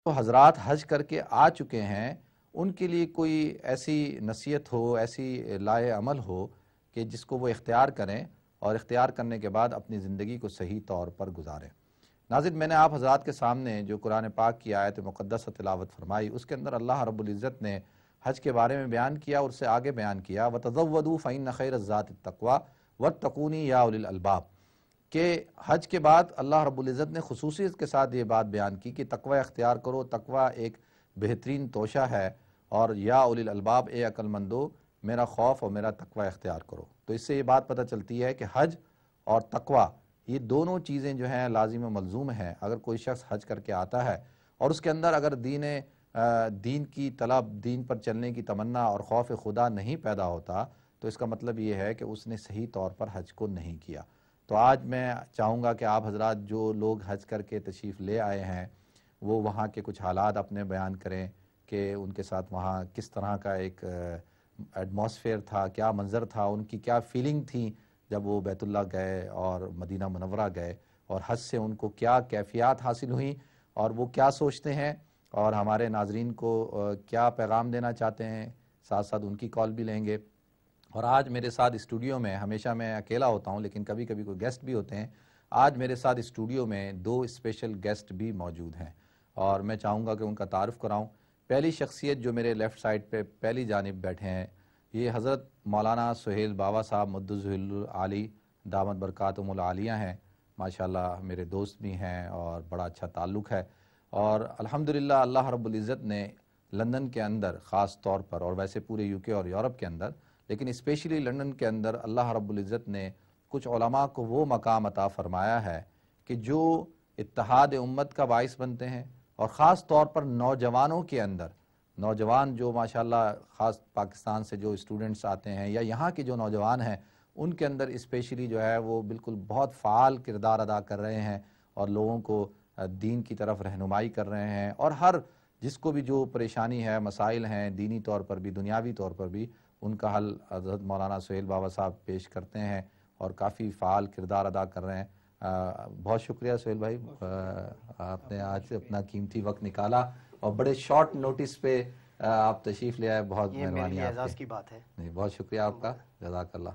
تو حضرات حج کر کے آ چکے ہیں ان کے لیے کوئی ایسی نصیحت ہو، ایسی لائے عمل ہو کہ جس کو وہ اختیار کریں اور اختیار کرنے کے بعد اپنی زندگی کو صحیح طور پر گزاریں۔ ناظرین، میں نے آپ حضرات کے سامنے جو قرآن پاک کی آیت مقدس تلاوت فرمائی، اس کے اندر اللہ رب العزت نے حج کے بارے میں بیان کیا اور اس سے آگے بیان کیا وَتَزَوَّدُوا فَإِنَّ خَيْرَ الزَّادِ التَّقْوَىٰ وَاتَّقُونِ يَا أُولِي الْأَلْبَابِ، کہ حج کے بعد اللہ رب العزت نے خصوصیت کے ساتھ یہ بات بیان کی کہ تقوی اختیار کرو، تقوی ایک بہترین توشہ ہے، اور یا اولی الالباب، اے عقل مندو میرا خوف اور میرا تقوی اختیار کرو۔ تو اس سے یہ بات پتہ چلتی ہے کہ حج اور تقوی یہ دونوں چیزیں جو ہیں لازم و ملزوم ہیں۔ اگر کوئی شخص حج کر کے آتا ہے اور اس کے اندر اگر دین کی طلب، دین پر چلنے کی تمنا اور خوف خدا نہیں پیدا ہوتا تو اس کا مطلب یہ ہے کہ اس نے صحیح طور پر حج کو نہیں کیا۔ تو آج میں چاہوں گا کہ آپ حضرات جو لوگ حج کر کے تشریف لے آئے ہیں وہ وہاں کے کچھ حالات اپنے بیان کریں کہ ان کے ساتھ وہاں کس طرح کا ایک ایٹماسفیئر تھا، کیا منظر تھا، ان کی کیا فیلنگ تھی جب وہ بیت اللہ گئے اور مدینہ منورہ گئے، اور حج سے ان کو کیا کیفیات حاصل ہوئیں اور وہ کیا سوچتے ہیں اور ہمارے ناظرین کو کیا پیغام دینا چاہتے ہیں، ساتھ ساتھ ان کی کال بھی لیں گے۔ اور آج میرے ساتھ اسٹوڈیو میں، ہمیشہ میں اکیلا ہوتا ہوں لیکن کبھی کبھی کوئی گیسٹ بھی ہوتے ہیں، آج میرے ساتھ اسٹوڈیو میں دو اسپیشل گیسٹ بھی موجود ہیں اور میں چاہوں گا کہ ان کا تعارف کراؤں۔ پہلی شخصیت جو میرے لیفٹ سائڈ پہ پہلی جانب بیٹھے ہیں یہ حضرت مولانا سہیل باوا صاحب مدظل العالی دامت برکاتہم العالیہ ہیں۔ ماشاءاللہ میرے دوست بھی ہیں اور بڑا اچھا تعلق ہے، اور الحمدللہ اللہ رب العزت نے لندن کے اندر خاص طور پر، اور ویسے پورے یو کے اور یورپ کے اندر، لیکن اسپیشلی لندن کے اندر اللہ رب العزت نے کچھ علماء کو وہ مقام عطا فرمایا ہے کہ جو اتحاد امت کا باعث بنتے ہیں، اور خاص طور پر نوجوانوں کے اندر، نوجوان جو ماشاءاللہ خاص پاکستان سے جو اسٹوڈنٹس آتے ہیں یا یہاں کے جو نوجوان ہیں ان کے اندر اسپیشلی جو ہے وہ بالکل بہت فعال کردار ادا کر رہے ہیں اور لوگوں کو دین کی طرف رہنمائی کر رہے ہیں، اور ہر جس کو بھی جو پریشانی ہے، مسائل ہیں دینی طور پر بھی دنیاوی طور پر بھی، ان کا حل حضرت مولانا سہیل باوا صاحب پیش کرتے ہیں اور کافی فعال کردار ادا کر رہے ہیں۔ بہت شکریہ سہیل بھائی، آپ نے آج اپنا قیمتی وقت نکالا اور بڑے شارٹ نوٹس پہ آپ تشریف لے آئے، بہت مہربانی آپ اعزاز کی بات ہے۔ نہیں، بہت شکریہ آپ کا، جزاک اللہ۔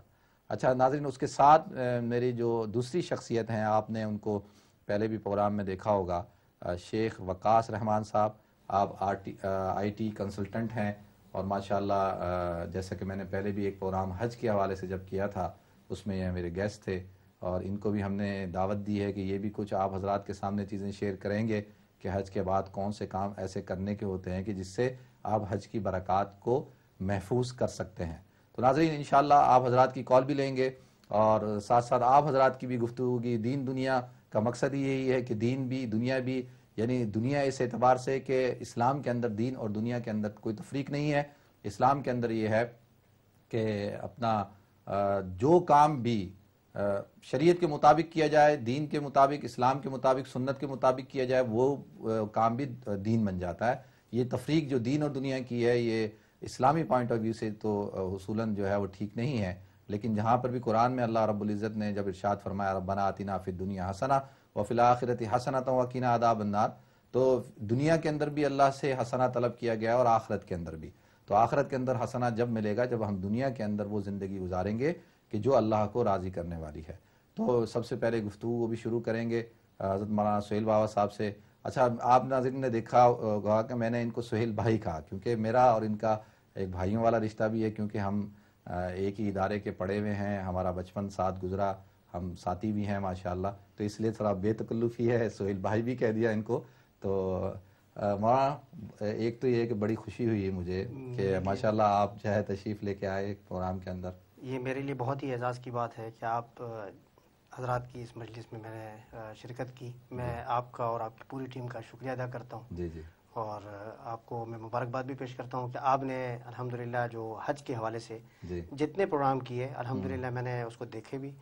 اچھا ناظرین، اس کے ساتھ میری جو دوسری شخصیت ہیں، آپ نے ان کو پہلے بھی پروگرام میں دیکھا ہوگا، شیخ وقاص رحمان صاحب، آپ آئی ٹی کنسلٹنٹ ہیں، اور ماشاءاللہ جیسا کہ میں نے پہلے بھی ایک پروگرام حج کے حوالے سے جب کیا تھا اس میں یہ میرے گیسٹ تھے، اور ان کو بھی ہم نے دعوت دی ہے کہ یہ بھی کچھ آپ حضرات کے سامنے چیزیں شیئر کریں گے کہ حج کے بعد کون سے کام ایسے کرنے کے ہوتے ہیں کہ جس سے آپ حج کی برکات کو محفوظ کر سکتے ہیں۔ تو ناظرین انشاءاللہ آپ حضرات کی کال بھی لیں گے، اور ساتھ ساتھ آپ حضرات کی بھی گفتگو ہوگی۔ دین دنیا کا مقصد یہی ہے کہ دین بھی دنیا بھی، یعنی دنیا اس اعتبار سے کہ اسلام کے اندر دین اور دنیا کے اندر کوئی تفریق نہیں ہے۔ اسلام کے اندر یہ ہے کہ اپنا جو کام بھی شریعت کے مطابق کیا جائے، دین کے مطابق، اسلام کے مطابق، سنت کے مطابق کیا جائے، وہ کام بھی دین بن جاتا ہے۔ یہ تفریق جو دین اور دنیا کی ہے یہ اسلامی پوائنٹ آف ویو سے تو اصولاً جو ہے وہ ٹھیک نہیں ہے، لیکن جہاں پر بھی قرآن میں اللہ رب العزت نے جب ارشاد فرمایا ربنا آتنا فی الدنیا حسنہ وفی الآخرۃ حسنۃ وقنا عذاب النار، تو دنیا کے اندر بھی اللہ سے حسنہ طلب کیا گیا اور آخرت کے اندر بھی۔ تو آخرت کے اندر حسنہ جب ملے گا جب ہم دنیا کے اندر وہ زندگی گزاریں گے کہ جو اللہ کو راضی کرنے والی ہے۔ تو سب سے پہلے گفتگو بھی شروع کریں گے حضرت مولانا سہیل باوا صاحب سے۔ اچھا، آپ ناظرین نے دیکھا ہوگا کہ میں نے ان کو سہیل بھائی کہا کیونکہ میرا اور ان کا ایک بھائیوں والا رشتہ بھی ہے، کیونکہ ہم ایک ہی ادارے کے پڑھے ہوئے ہیں، ہمارا بچپن ساتھ گزرا، ہم ساتھی بھی ہیں ماشاءاللہ، تو اس لیے تھوڑا بے تکلفی ہے، سہیل بھائی بھی کہہ دیا ان کو۔ تو مولانا ایک تو یہ کہ بڑی خوشی ہوئی ہے مجھے کہ ماشاءاللہ آپ جو ہے تشریف لے کے آئے پروگرام کے اندر۔ یہ میرے لیے بہت ہی اعزاز کی بات ہے کہ آپ حضرات کی اس مجلس میں نے شرکت کی۔ میں آپ کا اور آپ کی پوری ٹیم کا شکریہ ادا کرتا ہوں، جی جی، اور آپ کو میں مبارکباد بھی پیش کرتا ہوں کہ آپ نے الحمدللہ جو حج کے حوالے سے جتنے پروگرام کیے الحمدللہ میں نے اس کو دیکھے بھی،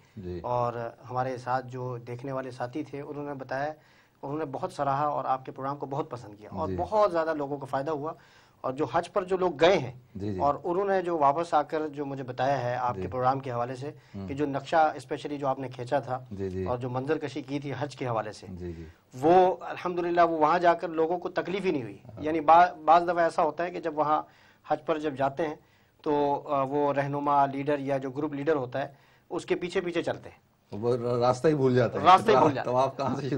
اور ہمارے ساتھ جو دیکھنے والے ساتھی تھے انہوں نے بتایا، انہوں نے بہت سراہا اور آپ کے پروگرام کو بہت پسند کیا، اور بہت زیادہ لوگوں کو فائدہ ہوا۔ اور جو حج پر جو لوگ گئے ہیں اور انہوں نے جو واپس آ کر جو مجھے بتایا ہے آپ کے پروگرام کے حوالے سے کہ جو نقشہ اسپیشلی جو آپ نے کھینچا تھا اور جو منظر کشی کی تھی حج کے حوالے سے، وہ الحمدللہ وہ وہاں جا کر لوگوں کو تکلیف ہی نہیں ہوئی. یعنی بعض دفعہ ایسا ہوتا ہے کہ جب وہاں حج پر جب جاتے ہیں تو وہ رہنما لیڈر یا جو گروپ لیڈر ہوتا ہے اس کے پیچھے پیچھے چلتے ہیں، وہ راستہ ہی بھول جاتا ہے، راستہ ہی بھول جاتا ہے، طواف کہاں سے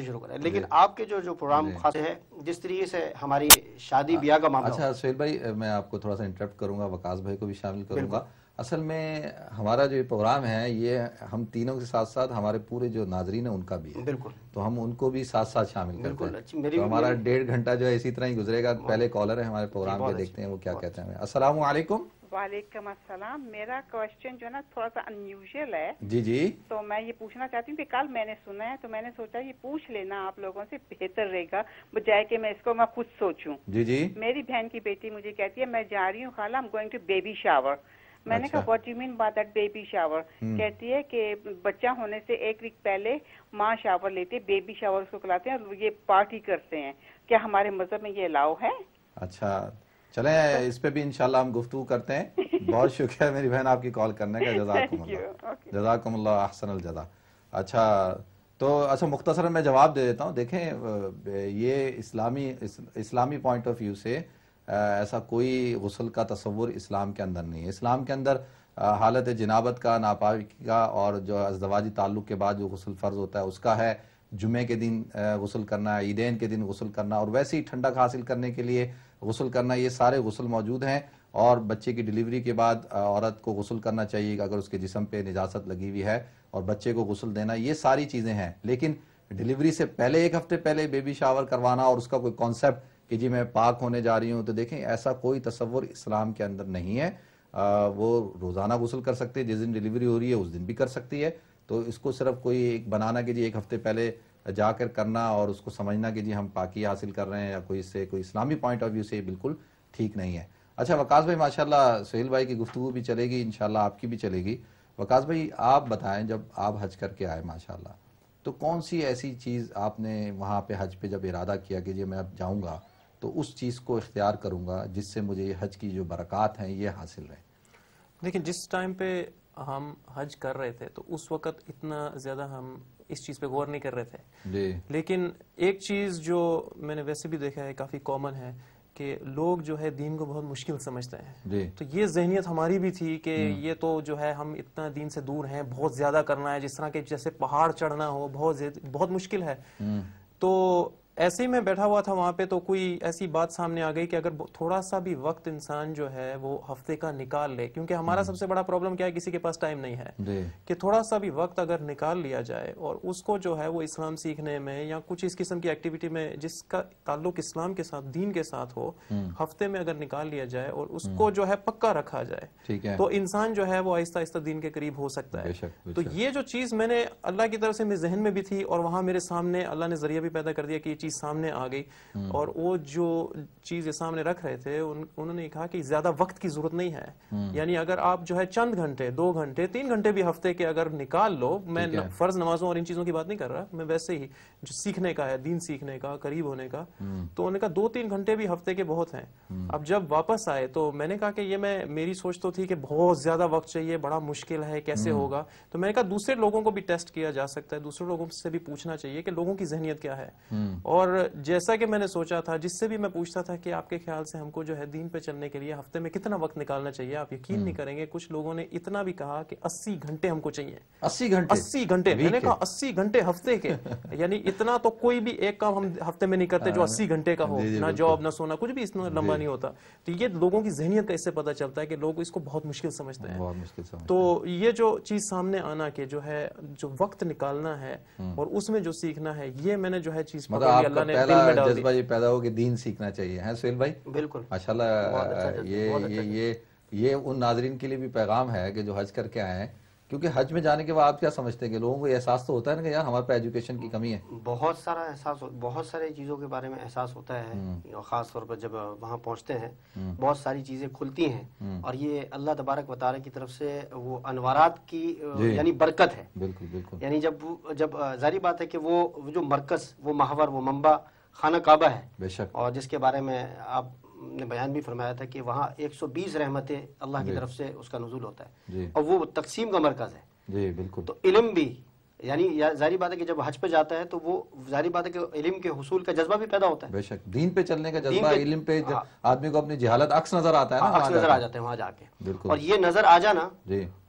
شروع کرنا ہے. لیکن آپ کے جو پروگرام خاص ہے جس طریقے سے ہماری شادی بیاہ کا معاملہ. اچھا سہیل بھائی، میں آپ کو تھوڑا سا انٹرپٹ کروں گا، وقاص بھائی کو بھی شامل کروں گا. اصل میں ہمارا جو یہ پروگرام ہے یہ ہم تینوں کے ساتھ ساتھ ہمارے پورے جو ناظرین ہیں ان کا بھی ہے، بالکل، تو ہم ان کو بھی ساتھ ساتھ شامل کرتے ہیں. تو ہمارا 1.5 گھنٹہ جو ہے اسی طرح ہی گزرے گا. پہلے کالر ہے ہمارے پروگرام کے، دیکھتے ہیں وہ کیا کہتے ہیں. السلام علیکم. وعلیکم السلام. میرا کوشچن جو ہے نا تھوڑا سا انیوژل ہے. جی تو میں یہ پوچھنا چاہتی ہوں کہ کل میں نے سنا ہے تو میں نے سوچا یہ پوچھ لینا آپ لوگوں سے بہتر رہے گا بجائے کہ میں اس کو میں خود سوچوں. جی میری بہن کی بیٹی مجھے کہتی ہے میں جا رہی ہوں خالہ، I'm going to baby shower. میں نے کہا what do you mean by that baby shower؟ کہتی ہے کہ بچہ ہونے سے 1 ویک پہلے ماں شاور لیتی ہے، بیبی شاور اس کو کھلاتے ہیں اور یہ پارٹی کرتے ہیں. کیا ہمارے مذہب میں یہ الاؤ ہے؟ اچھا چلیں اس پہ بھی انشاءاللہ ہم گفتگو کرتے ہیں. بہت شکریہ میری بہن آپ کی کال کرنے کا، جزاکم اللہ احسن الجزا. اچھا تو مختصراً میں جواب دے دیتا ہوں. دیکھیں یہ اسلامی پوائنٹ آف ویو سے ایسا کوئی غسل کا تصور اسلام کے اندر نہیں ہے. اسلام کے اندر حالت جنابت کا، ناپاکی کا اور جو ازدواجی تعلق کے بعد جو غسل فرض ہوتا ہے اس کا ہے. جمعے کے دن غسل کرنا، عیدین کے دن غسل کرنا، اور ویسے ہی ٹھنڈک حاصل کرنے کے لیے غسل کرنا، یہ سارے غسل موجود ہیں. اور بچے کی ڈیلیوری کے بعد عورت کو غسل کرنا چاہیے اگر اس کے جسم پہ نجاست لگی ہوئی ہے، اور بچے کو غسل دینا، یہ ساری چیزیں ہیں. لیکن ڈیلیوری سے پہلے 1 ہفتے پہلے بیبی شاور کروانا اور اس کا کوئی کانسیپٹ کہ جی میں پاک ہونے جا رہی ہوں، تو دیکھیں ایسا کوئی تصور اسلام کے اندر نہیں ہے. وہ روزانہ غسل کر سکتے ہیں، جس دن ڈیلیوری ہو رہی ہے اس دن بھی کر سکتی ہے. تو اس کو صرف کوئی ایک بنانا کہ جی 1 ہفتے پہلے جا کر کرنا اور اس کو سمجھنا کہ جی ہم پاکی حاصل کر رہے ہیں یا کوئی اس سے کوئی اسلامی پوائنٹ آف ویو سے بالکل ٹھیک نہیں ہے. اچھا وقاص بھائی، ماشاءاللہ سہیل بھائی کی گفتگو بھی چلے گی، انشاءاللہ آپ کی بھی چلے گی. وقاص بھائی آپ بتائیں، جب آپ حج کر کے آئے ماشاءاللہ، تو کون سی ایسی چیز آپ نے وہاں پہ حج پہ جب ارادہ کیا کہ جی میں اب جاؤں گا تو اس چیز کو اختیار کروں گا جس سے مجھے یہ حج کی جو برکات ہیں یہ حاصل رہیں؟ دیکھیں جس ٹائم پہ ہم حج کر رہے تھے تو اس وقت اتنا زیادہ ہم اس چیز پہ غور نہیں کر رہے تھے. لیکن ایک چیز جو میں نے ویسے بھی دیکھا ہے کافی کامن ہے کہ لوگ جو ہے دین کو بہت مشکل سمجھتے ہیں. تو یہ ذہنیت ہماری بھی تھی کہ یہ تو جو ہے ہم اتنا دین سے دور ہیں، بہت زیادہ کرنا ہے، جس طرح کہ جیسے پہاڑ چڑھنا ہو بہت مشکل ہے. تو ایسے ہی میں بیٹھا ہوا تھا وہاں پہ تو کوئی ایسی بات سامنے آ گئی کہ اگر تھوڑا سا بھی وقت انسان جو ہے وہ ہفتے کا نکال لے، کیونکہ ہمارا سب سے بڑا پرابلم کیا ہے، کسی کے پاس ٹائم نہیں ہے، کہ تھوڑا سا بھی وقت اگر نکال لیا جائے اور اس کو جو ہے وہ اسلام سیکھنے میں یا کچھ اس قسم کی ایکٹیویٹی میں جس کا تعلق اسلام کے ساتھ، دین کے ساتھ ہو، ہفتے میں اگر نکال لیا جائے اور اس کو جو ہے پکا رکھا جائے تو انسان جو ہے وہ آہستہ آہستہ دین کے قریب ہو سکتا ہے. تو یہ جو چیز میں نے اللہ کی طرف سے میرے ذہن میں بھی تھی اور وہاں میرے سامنے اللہ نے ذریعہ بھی پیدا کر دیا کہ یہ چیز سامنے آ گئی. اور وہ جو چیز سامنے رکھ رہے تھے انہوں نے کہا کہ زیادہ وقت کی ضرورت نہیں ہے، یعنی اگر آپ جو ہے چند گھنٹے، 2 گھنٹے 3 گھنٹے بھی ہفتے کے اگر نکال لو، میں فرض نمازوں اور ان چیزوں کی بات نہیں کر رہا، میں ویسے ہی جو سیکھنے کا ہے، دین سیکھنے کا، قریب ہونے کا، تو انہوں نے کہا 2-3 گھنٹے بھی ہفتے کے بہت ہیں. اب جب واپس آئے تو میں نے کہا کہ یہ میری سوچ تو تھی کہ بہت زیادہ وقت چاہیے، بڑا مشکل ہے، کیسے ہوگا. تو میں نے کہا دوسرے لوگوں کو بھی ٹیسٹ کیا جا سکتا ہے، دوسرے لوگوں سے بھی پوچھنا چاہیے کہ لوگوں کی ذہنیت کیا ہے. اور جیسا کہ میں نے سوچا تھا، جس سے بھی میں پوچھتا تھا کہ آپ کے خیال سے ہم کو جو ہے دین پہ چلنے کے لیے ہفتے میں کتنا وقت نکالنا چاہیے، آپ یقین نہیں کریں گے کچھ لوگوں نے اتنا بھی کہا کہ 80 گھنٹے ہم کو چاہیے. 80 گھنٹے میں نے کہا 80 گھنٹے ہفتے کے، یعنی اتنا تو کوئی بھی ایک کام ہم ہفتے میں نہیں کرتے جو 80 گھنٹے کا ہو، نہ جاب نہ سونا، کچھ بھی اتنا لمبا نہیں ہوتا. تو یہ لوگوں کی ذہنیت کا اس سے پتہ چلتا ہے کہ لوگ اس کو بہت مشکل سمجھتے ہیں. تو یہ جو چیز سامنے آنا کہ جو ہے جو وقت نکالنا ہے اور اس میں جو سیکھنا ہے، یہ میں نے جو ہے چیز اللہ نے دل میں ڈال دی. پیدا ہو کہ دین سیکھنا چاہیے ہے سہیل بھائی. بالکل ماشاءاللہ. یہ ان ناظرین کے لیے بھی پیغام ہے کہ جو حج کر کے آئے ہیں، کیونکہ حج میں جانے کے بعد آپ کیا سمجھتے ہیں کہ لوگوں کو یہ احساس تو ہوتا ہے نا کہ یار ہمارے پہ ایجوکیشن کی کمی ہے. بہت سارا احساس، بہت سارے چیزوں کے بارے میں احساس ہوتا ہے، خاص طور پر جب وہاں پہنچتے ہیں بہت ساری چیزیں کھلتی ہیں اور یہ اللہ تبارک و تعالی کی طرف سے وہ انوارات کی یعنی برکت ہے. بالکل بالکل. یعنی جب ظاہری بات ہے کہ وہ جو مرکز، وہ محور، وہ منبع خانہ کعبہ ہے، بے شک، اور جس کے بارے میں آپ نے بیان بھی فرمایا تھا کہ وہاں 120 رحمتیں اللہ کی طرف سے اس کا نزول ہوتا ہے اور وہ تقسیم کا مرکز ہے. جی بالکل. تو علم بھی یعنی ظاہری بات ہے کہ جب حج پہ جاتا ہے تو وہ ظاہری بات ہے کہ علم کے حصول کا جذبہ بھی پیدا ہوتا ہے. بے شک دین پہ چلنے کا جذبہ, علم پہ آدمی کو اپنی جہالت عکس نظر آتا ہے نا, عکس نظر آ جاتا ہے وہاں جا کے. اور یہ نظر آ جانا,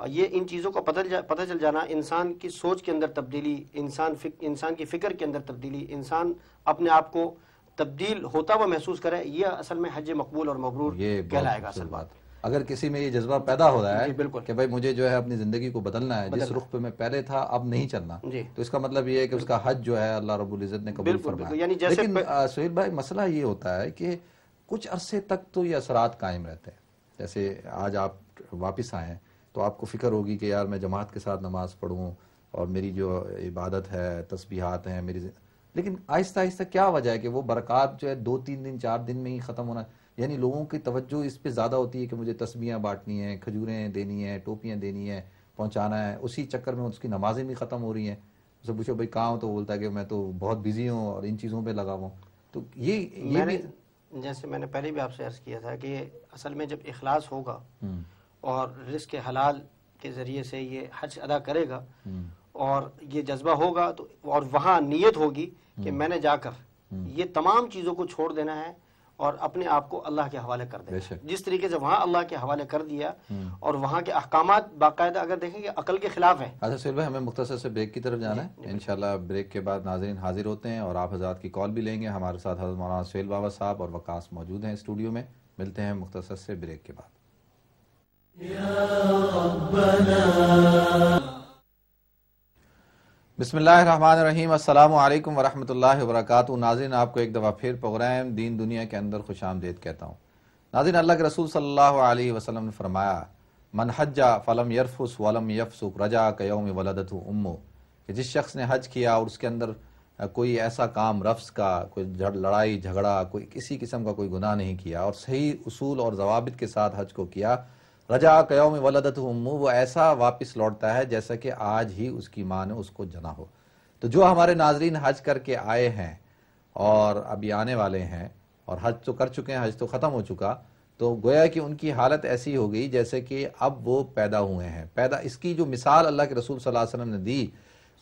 یہ ان چیزوں کو پتہ چل جانا, انسان کی سوچ کے اندر تبدیلی, انسان کی فکر کے اندر تبدیلی, انسان اپنے آپ کو تبدیل ہوتا ہوا محسوس کرے, یہ اصل میں حج مقبول اور مبرور کہلائے گا. اصل بات اگر کسی میں یہ جذبہ پیدا ہو رہا ہے کہ بھائی مجھے جو ہے اپنی زندگی کو بدلنا ہے, جس رخ پہ میں پہلے تھا اب نہیں چلنا, تو اس کا مطلب یہ ہے کہ اس کا حج جو ہے اللہ رب العزت نے قبول فرمایا. لیکن سہیل بھائی مسئلہ یہ ہوتا ہے کہ کچھ عرصے تک تو یہ اثرات قائم رہتے ہیں. جیسے آج آپ واپس آئے ہیں تو آپ کو فکر ہوگی کہ یار میں جماعت کے ساتھ نماز پڑھوں اور میری جو عبادت ہے, تسبیحات ہیں میری, لیکن آہستہ آہستہ کیا وجہ ہے کہ وہ برکات جو ہے 2-3 دن 4 دن میں ہی ختم ہونا, یعنی لوگوں کی توجہ اس پہ زیادہ ہوتی ہے کہ مجھے تسبیحاں بانٹنی ہیں, کھجوریں دینی ہیں, ٹوپیاں دینی ہیں, پہنچانا ہے, اسی چکر میں اس کی نمازیں بھی ختم ہو رہی ہیں. اسے پوچھو بھائی کہاں ہو تو بولتا ہے کہ میں تو بہت بزی ہوں اور ان چیزوں پہ لگا ہوں. تو یہ بھی جیسے میں نے پہلے بھی آپ سے عرض کیا تھا کہ اصل میں جب اخلاص ہوگا اور رزق حلال کے ذریعے سے یہ حج ادا کرے گا اور یہ جذبہ ہوگا تو, اور وہاں نیت ہوگی کہ میں نے جا کر یہ تمام چیزوں کو چھوڑ دینا ہے اور اپنے آپ کو اللہ کے حوالے کر دینا. جس طریقے سے وہاں اللہ کے حوالے کر دیا اور وہاں کے احکامات باقاعدہ اگر دیکھیں کہ عقل کے خلاف ہے. اچھا سہیل بھائی, ہمیں مختصر سے بریک کی طرف جانا ہے. انشاءاللہ بریک کے بعد ناظرین حاضر ہوتے ہیں اور آپ حضرات کی کال بھی لیں گے. ہمارے ساتھ حضرت مولانا سہیل بابا صاحب اور وقاص موجود ہیں اسٹوڈیو میں. ملتے ہیں مختصر سے بریک کے بعد. بسم اللہ الرحمن الرحیم. السلام علیکم ورحمۃ اللہ وبرکاتہ. ناظرین آپ کو ایک دفعہ پھر پروگرام دین دنیا کے اندر خوش آمدید کہتا ہوں. ناظرین اللہ کے رسول صلی اللہ علیہ وسلم نے فرمایا من حج فلم یرفس ولم یفسق رجع کیوم ولدتہ امہ, کہ جس شخص نے حج کیا اور اس کے اندر کوئی ایسا کام رفس کا, کوئی لڑائی جھگڑا, کوئی کسی قسم کا کوئی گناہ نہیں کیا اور صحیح اصول اور ضوابط کے ساتھ حج کو کیا, رجع کیوم ولدتہ امہ, وہ ایسا واپس لوٹتا ہے جیسا کہ آج ہی اس کی ماں نے اس کو جنا ہو. تو جو ہمارے ناظرین حج کر کے آئے ہیں اور ابھی آنے والے ہیں اور حج تو کر چکے ہیں, حج تو ختم ہو چکا, تو گویا کہ ان کی حالت ایسی ہو گئی جیسے کہ اب وہ پیدا ہوئے ہیں. اس کی جو مثال اللہ کے رسول صلی اللہ علیہ وسلم نے دی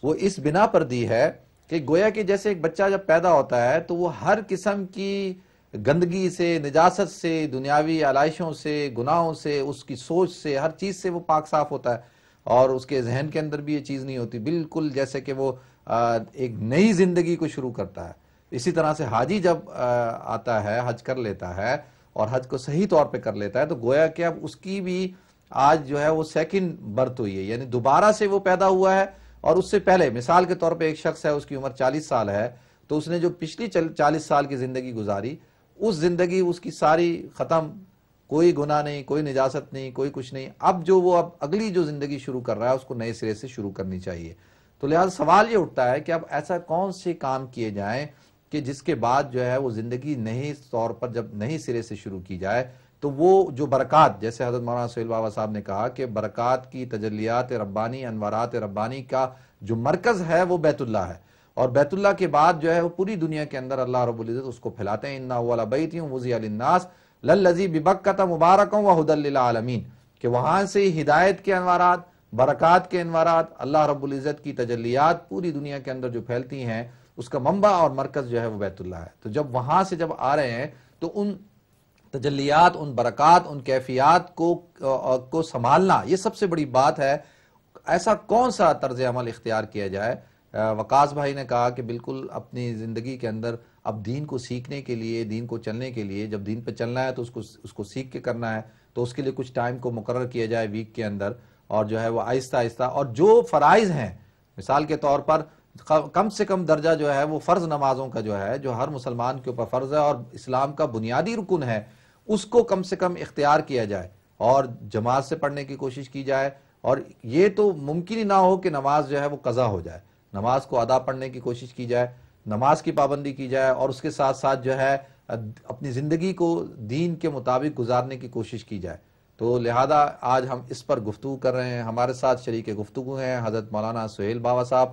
وہ اس بنا پر دی ہے کہ گویا کہ جیسے ایک بچہ جب پیدا ہوتا ہے تو وہ ہر قسم کی گندگی سے, نجاست سے, دنیاوی علائشوں سے, گناہوں سے, اس کی سوچ سے, ہر چیز سے وہ پاک صاف ہوتا ہے اور اس کے ذہن کے اندر بھی یہ چیز نہیں ہوتی, بالکل جیسے کہ وہ ایک نئی زندگی کو شروع کرتا ہے. اسی طرح سے حاجی جب آتا ہے, حج کر لیتا ہے اور حج کو صحیح طور پہ کر لیتا ہے تو گویا کہ اب اس کی بھی آج جو ہے وہ سیکنڈ برتھ ہوئی ہے, یعنی دوبارہ سے وہ پیدا ہوا ہے. اور اس سے پہلے مثال کے طور پہ ایک شخص ہے, اس کی عمر 40 سال ہے, تو اس نے جو پچھلی 40 سال کی زندگی گزاری اس زندگی اس کی ساری ختم, کوئی گناہ نہیں, کوئی نجاست نہیں, کوئی کچھ نہیں. اب اگلی جو زندگی شروع کر رہا ہے اس کو نئے سرے سے شروع کرنی چاہیے. تو لہٰذا سوال یہ اٹھتا ہے کہ اب ایسا کون سے کام کیے جائیں کہ جس کے بعد جو ہے وہ زندگی نئے طور پر جب نئے سرے سے شروع کی جائے تو وہ جو برکات, جیسے حضرت مولانا سہیل بابا صاحب نے کہا کہ برکات کی تجلیات ربانی, انوارات ربانی کا جو مرکز ہے وہ بیت اللہ ہے, اور بیت اللہ کے بعد جو ہے وہ پوری دنیا کے اندر اللہ رب العزت اس کو پھیلاتے ہیں. اِنَّ أَوَّلَ بَيْتٍ وُضِعَ لِلنَّاسِ لَلَّذِي بِبَكَّةَ مُبَارَكًا وَهُدًى لِلْعَالَمِينَ, کہ وہاں سے ہدایت کے انوارات, برکات کے انوارات, اللہ رب العزت کی تجلیات پوری دنیا کے اندر جو پھیلتی ہیں اس کا منبع اور مرکز جو ہے وہ بیت اللہ ہے. تو جب وہاں سے جب آ رہے ہیں تو ان تجلیات, ان برکات, ان کیفیات کو سنبھالنا یہ سب سے بڑی بات ہے. ایسا کون سا طرز عمل اختیار کیا جائے؟ وقاص بھائی نے کہا کہ بالکل اپنی زندگی کے اندر اب دین کو سیکھنے کے لیے, دین کو چلنے کے لیے, جب دین پہ چلنا ہے تو اس کو سیکھ کے کرنا ہے, تو اس کے لیے کچھ ٹائم کو مقرر کیا جائے ویک کے اندر, اور جو ہے وہ آہستہ آہستہ, اور جو فرائض ہیں مثال کے طور پر کم سے کم درجہ جو ہے وہ فرض نمازوں کا جو ہے, جو ہر مسلمان کے اوپر فرض ہے اور اسلام کا بنیادی رکن ہے, اس کو کم سے کم اختیار کیا جائے اور جماعت سے پڑھنے کی کوشش کی جائے. اور یہ تو ممکن ہی نہ ہو کہ نماز جو ہے وہ قضا ہو جائے, نماز کو ادا پڑھنے کی کوشش کی جائے, نماز کی پابندی کی جائے, اور اس کے ساتھ ساتھ جو ہے اپنی زندگی کو دین کے مطابق گزارنے کی کوشش کی جائے. تو لہذا آج ہم اس پر گفتگو کر رہے ہیں. ہمارے ساتھ شریک گفتگو ہیں حضرت مولانا سہیل بابا صاحب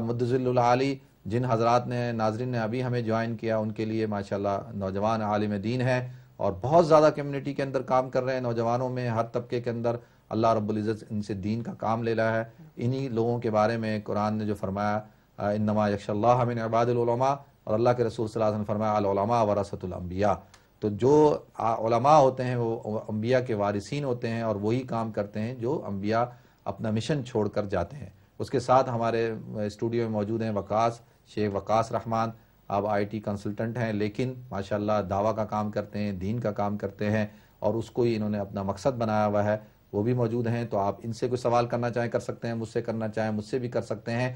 مدظل العالی, جن حضرات نے, ناظرین نے ابھی ہمیں جوائن کیا, ان کے لیے ماشاءاللہ نوجوان عالم دین ہیں اور بہت زیادہ کمیونٹی کے اندر کام کر رہے ہیں، نوجوانوں میں ہر طبقے کے اندر اللہ رب العزت ان سے دین کا کام لے رہا ہے۔ انہی لوگوں کے بارے میں قرآن نے جو فرمایا انما یخشی اللہ من عباد العلماء، اور اللہ کے رسول صلی اللہ علیہ وسلم نے فرمایا العلماء ورثۃ الانبیاء، تو جو علماء ہوتے ہیں وہ انبیاء کے وارثین ہوتے ہیں، اور وہی کام کرتے ہیں جو انبیاء اپنا مشن چھوڑ کر جاتے ہیں۔ اس کے ساتھ ہمارے اسٹوڈیو میں موجود ہیں وقاص، شیخ وقاص رحمان، آپ آئی ٹی کنسلٹنٹ ہیں، لیکن ماشاءاللہ دعویٰ کا کام کرتے ہیں، دین کا کام کرتے ہیں، اور اس کو ہی انہوں نے اپنا مقصد بنایا ہوا ہے، وہ بھی موجود ہیں۔ تو آپ ان سے کوئی سوال کرنا چاہیں کر سکتے ہیں، مجھ سے کرنا چاہیں مجھ سے بھی کر سکتے ہیں۔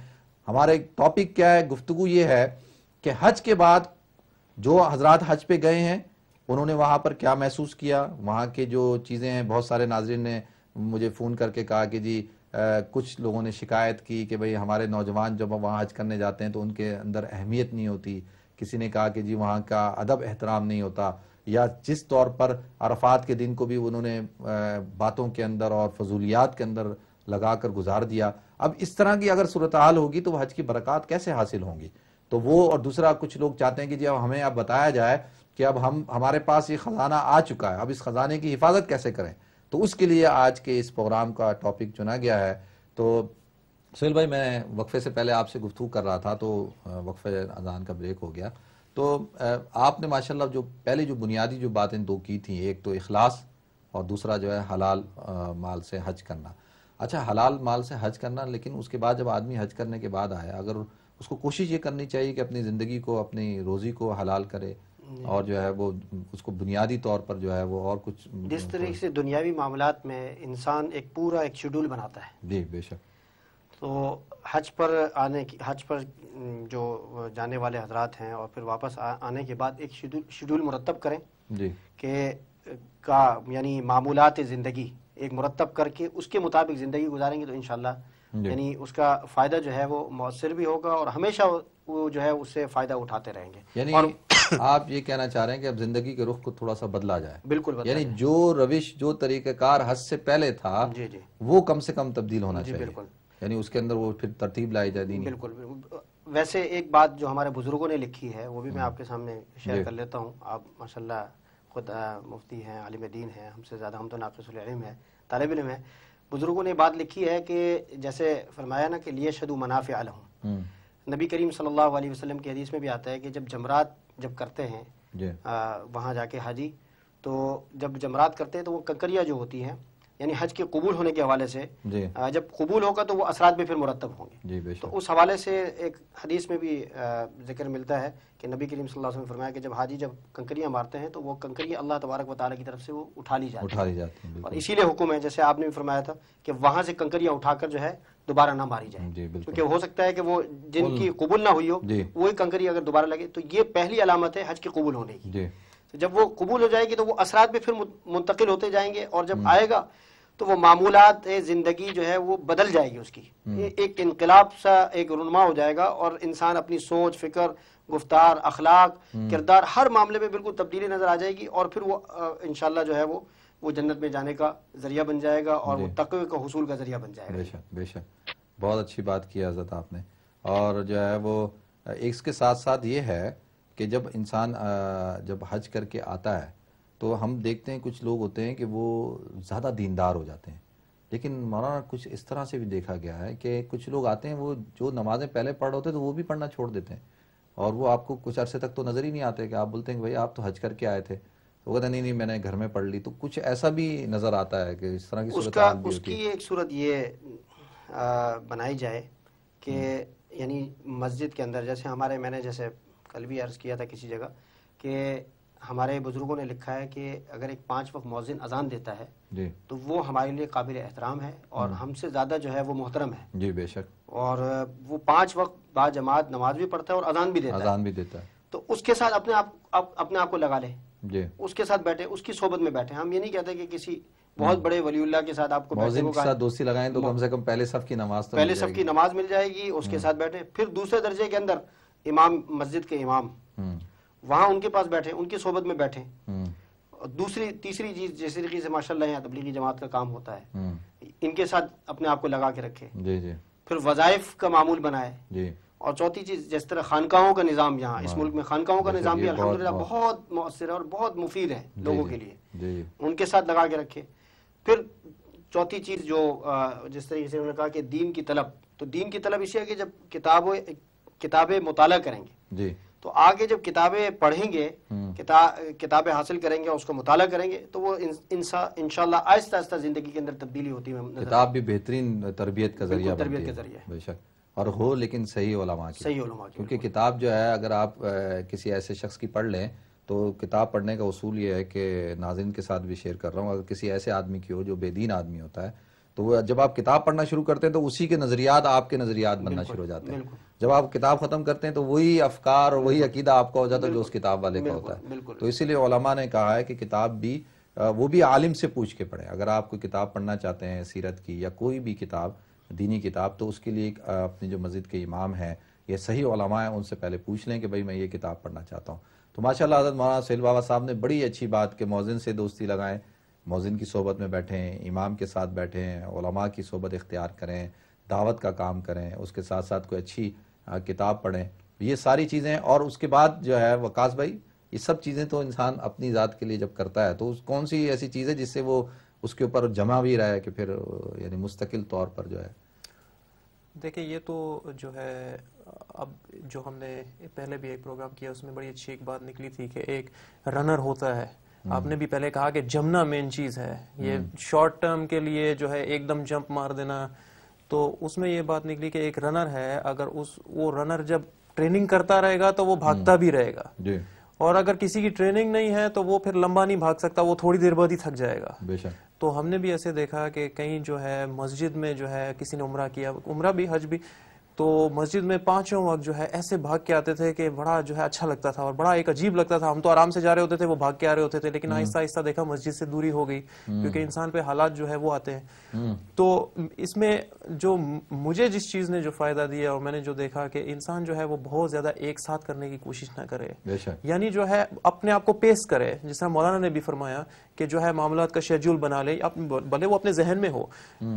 ہمارے ٹاپک کیا ہے، گفتگو یہ ہے کہ حج کے بعد جو حضرات حج پہ گئے ہیں انہوں نے وہاں پر کیا محسوس کیا، وہاں کے جو چیزیں ہیں۔ بہت سارے ناظرین نے مجھے فون کر کے کہا کہ جی کچھ لوگوں نے شکایت کی کہ بھئی ہمارے نوجوان جب وہاں حج کرنے جاتے ہیں تو ان کے اندر اہمیت نہیں ہوتی، کسی نے کہا کہ جی وہاں کا ادب احترام نہیں ہوتا، یا جس طور پر عرفات کے دن کو بھی انہوں نے باتوں کے اندر اور فضولیات کے اندر لگا کر گزار دیا۔ اب اس طرح کی اگر صورتحال ہوگی تو وہ حج کی برکات کیسے حاصل ہوں گی؟ تو وہ، اور دوسرا کچھ لوگ چاہتے ہیں کہ جی اب ہمیں اب بتایا جائے کہ اب ہمارے پاس یہ خزانہ آ چکا ہے، اب اس خزانے کی حفاظت کیسے کریں۔ تو اس کے لیے آج کے اس پروگرام کا ٹاپک چنا گیا ہے۔ تو سہیل بھائی، میں وقفے سے پہلے آپ سے گفتگو کر رہا تھا تو وقفے اذان کا بریک ہو گیا، تو آپ نے ماشاءاللہ جو پہلے جو بنیادی جو باتیں دو کی تھیں، ایک تو اخلاص اور دوسرا جو ہے حلال مال سے حج کرنا۔ اچھا، حلال مال سے حج کرنا، لیکن اس کے بعد جب آدمی حج کرنے کے بعد آیا، اگر اس کو کوشش یہ کرنی چاہیے کہ اپنی زندگی کو، اپنی روزی کو حلال کرے، اور جو ہے وہ اس کو بنیادی طور پر جو ہے وہ اور کچھ جس طریقے سے دنیاوی معاملات میں انسان ایک پورا ایک شیڈول بناتا ہے، جی بے شک، تو حج پر جو جانے والے حضرات ہیں اور پھر واپس آنے کے بعد ایک شیڈول مرتب کریں جی، کہ یعنی معمولات زندگی ایک مرتب کر کے اس کے مطابق زندگی گزاریں گے تو انشاءاللہ یعنی اس کا فائدہ جو ہے وہ مؤثر بھی ہوگا، اور ہمیشہ وہ جو ہے اس سے فائدہ اٹھاتے رہیں گے۔ یعنی آپ یہ کہنا چاہ رہے ہیں کہ اب زندگی کے رخ کو تھوڑا سا بدلا جائے؟ بالکل بدلا یعنی جو روش، جو طریقہ کار حج سے پہلے تھا جی جی وہ کم سے کم تبدیل ہونا چاہیے، بالکل، یعنی اس کے اندر وہ پھر ترتیب لائی جائے دینی۔ بالکل۔ ویسے ایک بات جو ہمارے بزرگوں نے لکھی ہے وہ بھی میں آپ کے سامنے شیئر کر لیتا ہوں۔ آپ ماشاءاللہ خود مفتی ہیں، عالم دین ہیں، ہم سے زیادہ، ہم تو ناقص العلم ہیں، طالب علم ہیں۔ بزرگوں نے بات لکھی ہے کہ جیسے فرمایا نا کہ لیشہدوا منافع لہم، نبی کریم صلی اللہ علیہ وسلم کی حدیث میں بھی آتا ہے کہ جب جمرات جب کرتے ہیں وہاں جا کے حاجی، تو جب جمرات کرتے ہیں تو وہ کنکریاں جو ہوتی ہیں، یعنی حج کے قبول ہونے کے حوالے سے جب قبول ہوگا تو وہ اثرات بھی پھر مرتب ہوں گے۔ تو اس حوالے سے ایک حدیث میں بھی ذکر ملتا ہے کہ نبی کریم صلی اللہ علیہ وسلم نے فرمایا کہ جب حاجی جب کنکریاں مارتے ہیں تو وہ کنکریاں اللہ تبارک و تعالیٰ کی طرف سے وہ اٹھا لی جاتی ہیں، اور اسی لیے حکم ہے، جیسے آپ نے بھی فرمایا تھا کہ وہاں سے کنکریاں اٹھا کر جو ہے دوبارہ نہ ماری جائیں، کیونکہ ہو سکتا ہے کہ وہ جن کی قبول نہ ہوئی ہو وہی کنکری اگر دوبارہ لگے، تو یہ پہلی علامت ہے حج کے قبول ہونے کی۔ جب وہ قبول ہو جائے گی تو وہ اثرات بھی پھر منتقل ہوتے جائیں گے، اور جب آئے گا تو وہ معمولات زندگی جو ہے وہ بدل جائے گی، اس کی ایک انقلاب سا ایک رونما ہو جائے گا، اور انسان اپنی سوچ، فکر، گفتار، اخلاق، کردار، ہر معاملے میں بالکل تبدیلی نظر آ جائے گی، اور پھر وہ انشاءاللہ جو ہے وہ جنت میں جانے کا ذریعہ بن جائے گا، اور وہ تقوی کا حصول کا ذریعہ بن جائے گا۔ بے شک، بے شک، بہت اچھی بات کی حضرت آپ نے۔ اور جو ہے وہ اس کے ساتھ ساتھ یہ ہے کہ جب انسان جب حج کر کے آتا ہے تو ہم دیکھتے ہیں کچھ لوگ ہوتے ہیں کہ وہ زیادہ دیندار ہو جاتے ہیں، لیکن مولانا کچھ اس طرح سے بھی دیکھا گیا ہے کہ کچھ لوگ آتے ہیں وہ جو نمازیں پہلے پڑھ رہے ہوتے ہیں تو وہ بھی پڑھنا چھوڑ دیتے ہیں، اور وہ آپ کو کچھ عرصے تک تو نظر ہی نہیں آتے، کہ آپ بولتے ہیں کہ بھائی آپ تو حج کر کے آئے تھے، تو کہتے نہیں میں نے گھر میں پڑھ لی۔ تو کچھ ایسا بھی نظر آتا ہے کہ اس طرح کی صورتحال بھی ہوتی ہے۔ اس کی ایک صورت یہ بنائی جائے کہ یعنی مسجد کے اندر، جیسے میں نے جیسے کل بھی عرض کیا تھا کسی جگہ کہ ہمارے بزرگوں نے لکھا ہے کہ اگر ایک 5 وقت مؤذن اذان دیتا ہے تو وہ ہمارے لیے قابل احترام ہے، اور ہم سے زیادہ جو ہے وہ محترم ہے۔ جی بے شک۔ اور وہ 5 وقت با جماعت نماز بھی پڑھتا ہے اور اذان بھی دیتا ہے، تو اس کے ساتھ اپنے آپ کو لگا لے، اس کے ساتھ بیٹھے، اس کی صحبت میں بیٹھے۔ ہم یہ نہیں کہتے کہ کسی بہت بڑے ولی اللہ کے ساتھ آپ کو مؤذن کے ساتھ دوستی لگائیں تو کم سے کم پہلے صف کی نماز مل جائے گی، اس کے ساتھ بیٹھے۔ پھر دوسرے درجے کے اندر امام، مسجد کے امام، وہاں ان کے پاس بیٹھے، ان کی صحبت میں بیٹھے۔ تیسری چیز جس طریقے سے ماشاءاللہ یہاں تبلیغی جماعت کا کام ہوتا ہے، ان کے ساتھ اپنے آپ کو لگا کے رکھے۔ پھر وظائف کا معمول بنائے، اور چوتھی چیز جس طرح خانقاہوں کا نظام یہاں اس ملک میں خانقاہوں کا نظام بھی الحمدللہ بہت مؤثر ہے اور بہت مفید ہے لوگوں کے لیے، ان کے ساتھ لگا کے رکھے۔ پھر چوتھی چیز جو جس طریقے سے انہوں نے کہا کہ دین کی طلب، تو دین کی طلب اسی ہے کہ جب کتابیں مطالعہ کریں گے تو آگے جب کتابیں پڑھیں گے، کتابیں حاصل کریں گے، اس کو مطالعہ کریں گے، تو وہ انشاءاللہ آہستہ آہستہ زندگی کے اندر تبدیلی ہوتی ہے۔ کتاب بھی بہترین تربیت کا ذریعہ بنتی ہے، تربیت کا ذریعہ بے شک، اور ہو لیکن صحیح علماء کی، کیونکہ کتاب جو ہے اگر آپ کسی ایسے شخص کی پڑھ لیں تو کتاب پڑھنے کا اصول یہ ہے کہ ناظرین کے ساتھ بھی شیئر کر رہا ہوں، اگر کسی ایسے آدمی کی ہو جو بے دین آدمی ہوتا ہے تو وہ جب آپ کتاب پڑھنا شروع کرتے ہیں تو اسی کے نظریات آپ کے نظریات بننا شروع ہو جاتے ہیں، جب آپ کتاب ختم کرتے ہیں تو وہی افکار اور وہی عقیدہ آپ کا ہو جاتا ہے جو اس کتاب والے کا ہوتا ہے۔ تو اسی لیے علماء نے کہا ہے کہ کتاب بھی وہ بھی عالم سے پوچھ کے پڑھیں، اگر آپ کوئی کتاب پڑھنا چاہتے ہیں سیرت کی یا کوئی بھی کتاب دینی کتاب، تو اس کے لیے اپنے جو مسجد کے امام ہیں یہ صحیح علماء ہیں، ان سے پہلے پوچھ لیں کہ بھئی میں یہ کتاب پڑھنا چاہتا ہوں۔ تو ماشاءاللہ حضرت مولانا سہیل بابا صاحب نے بڑی اچھی بات کہ مؤذن سے دوستی لگائیں، مؤذن کی صحبت میں بیٹھیں، امام کے ساتھ بیٹھیں، علماء کی صحبت اختیار کریں، دعوت کا کام کریں، اس کے ساتھ ساتھ کوئی اچھی کتاب پڑھیں، یہ ساری چیزیں۔ اور اس کے بعد جو ہے وقاص بھائی یہ سب چیزیں تو انسان اپنی ذات کے لیے جب کرتا ہے تو کون سی ایسی چیز ہے جس سے وہ اس کے اوپر جمع بھی رہے کہ پھر یعنی مستقل طور پر جو ہے؟ دیکھیں یہ تو جو ہے اب جو ہم نے پہلے بھی ایک پروگرام کیا اس میں بڑی اچھی ایک بات نکلی تھی کہ ایک رنر ہوتا ہے، آپ نے بھی پہلے کہا کہ جمنا مین چیز ہے، یہ شارٹ ٹرم کے لیے جو ہے ایک دم جمپ مار دینا، تو اس میں یہ بات نکلی کہ ایک رنر ہے، اگر وہ رنر جب ٹریننگ کرتا رہے گا تو وہ بھاگتا بھی رہے گا، اور اگر کسی کی ٹریننگ نہیں ہے تو وہ پھر لمبا نہیں بھاگ سکتا، وہ تھوڑی دیر بعد ہی تھک جائے گا۔ تو ہم نے بھی ایسے دیکھا کہ کہیں جو ہے مسجد میں جو ہے کسی نے عمرہ کیا، عمرہ بھی حج بھی، تو مسجد میں پانچوں وقت جو ہے ایسے بھاگ کے آتے تھے کہ بڑا جو ہے اچھا لگتا تھا اور بڑا ایک عجیب لگتا تھا، ہم تو آرام سے جا رہے ہوتے تھے، وہ بھاگ کے آ رہے ہوتے تھے، لیکن آہستہ آہستہ دیکھا مسجد سے دوری ہو گئی کیونکہ انسان پہ حالات جو ہے وہ آتے ہیں۔ تو اس میں جو مجھے جس چیز نے جو فائدہ دیا اور میں نے جو دیکھا کہ انسان جو ہے وہ بہت زیادہ ایک ساتھ کرنے کی کوشش نہ کرے، یعنی جو ہے اپنے آپ کو پیس کرے، جس طرح مولانا نے بھی فرمایا کہ جو ہے معاملات کا شیڈول بنا لے، بھلے وہ اپنے ذہن میں ہو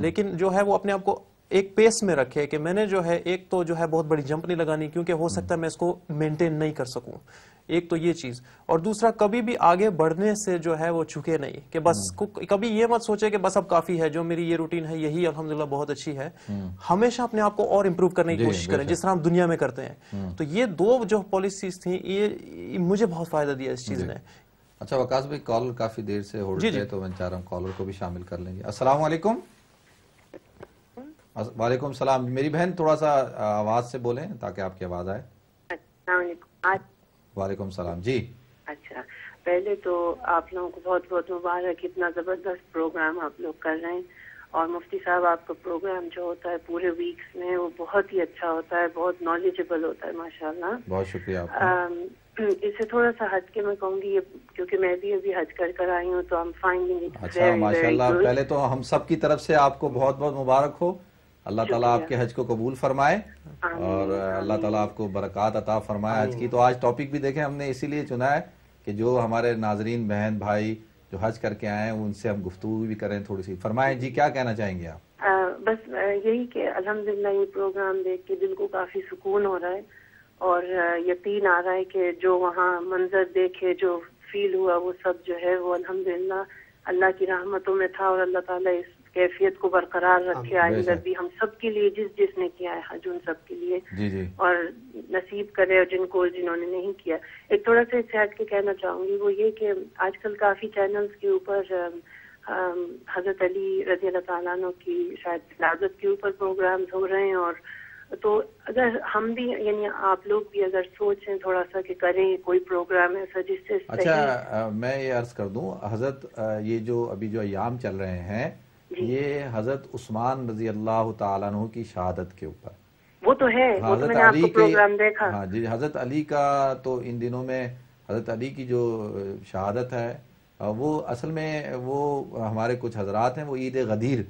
لیکن جو ہے وہ اپنے آپ کو ایک پیس میں رکھے کہ میں نے جو ہے ایک تو جو ہے بہت بڑی جمپ نہیں لگانی کیونکہ ہو سکتا ہے میں اس کو مینٹین نہیں کر سکوں، ایک تو یہ چیز، اور دوسرا کبھی بھی آگے بڑھنے سے جو ہے وہ چکے نہیں کہ بس کبھی یہ مت سوچے کہ بس اب کافی ہے، جو میری یہ روٹین ہے یہی الحمدللہ بہت اچھی ہے، ہمیشہ اپنے آپ کو اور امپروو کرنے کی کوشش کریں جس طرح ہم دنیا میں کرتے ہیں۔ تو یہ دو جو پالیسیز تھیں یہ مجھے بہت فائدہ دیا اس چیز نے۔ اچھا وقاص بھائی کال کافی دیر سے ہولڈ ہے تو میں چاہ رہا ہوں کالر کو بھی شامل کر لیں گے۔ السلام علیکم۔ وعلیکم السلام، میری بہن تھوڑا سا آواز سے بولیں تاکہ آپ کی آواز آئے۔ السلام علیکم۔ وعلیکم السلام جی۔ اچھا پہلے تو آپ لوگوں کو بہت بہت مبارک، اتنا زبردست پروگرام آپ لوگ کر رہے ہیں، اور مفتی صاحب آپ کا پروگرام جو ہوتا ہے پورے ویکس میں وہ بہت ہی اچھا ہوتا ہے، بہت نالجبل ہوتا ہے ماشاءاللہ۔ بہت شکریہ آپ کا۔ اس سے تھوڑا سا ہٹ کے میں کہوں گی کیونکہ میں بھی ابھی حج کر آئی ہوں تو اچھا ماشاءاللہ، پہلے تو ہم سب کی طرف سے آپ کو بہت بہت مبارک ہو، اللہ تعالیٰ آپ کے حج کو قبول فرمائے اور اللہ تعالیٰ آپ کو برکات عطا فرمائے حج کی۔ تو آج ٹاپک بھی دیکھیں ہم نے اسی لیے چنا ہے کہ جو ہمارے ناظرین بہن بھائی جو حج کر کے آئے ہیں ان سے ہم گفتگو بھی کریں تھوڑی سی۔ فرمائیں جی، کیا کہنا چاہیں گے آپ؟ بس یہی کہ الحمدللہ یہ پروگرام دیکھ کے دل کو کافی سکون ہو رہا ہے اور یقین آ رہا ہے کہ جو وہاں منظر دیکھے، جو فیل ہوا، وہ سب جو ہے وہ الحمدللہ اللہ کی رحمتوں میں تھا، اور اللہ تعالیٰ اس کیفیت کو برقرار رکھے آئندہ بھی ہم سب کے لیے، جس نے کیا ہے حج ان سب کے لیے، اور نصیب کرے اور جنہوں نے نہیں کیا۔ ایک تھوڑا سا اس سے ہٹ کے کہنا چاہوں گی وہ یہ کہ آج کل کافی چینلز کے اوپر حضرت علی رضی اللہ تعالیٰ عنہ کی شاید ولادت کے اوپر پروگرامز ہو رہے ہیں، اور تو اگر ہم بھی یعنی آپ لوگ بھی اگر سوچیں تھوڑا سا کہ کریں کوئی پروگرام ایسا جس سے اچھا میں یہ عرض کر دوں حضرت، یہ جو ابھی جو ایام چل رہے ہیں یہ حضرت عثمان رضی اللہ تعالیٰ عنہ کی شہادت کے اوپر، وہ تو ہے، حضرت علی کے، ہاں جی، حضرت علی کا تو ان دنوں میں حضرت علی کی جو شہادت ہے وہ اصل میں وہ ہمارے کچھ حضرات ہیں وہ عید غدیر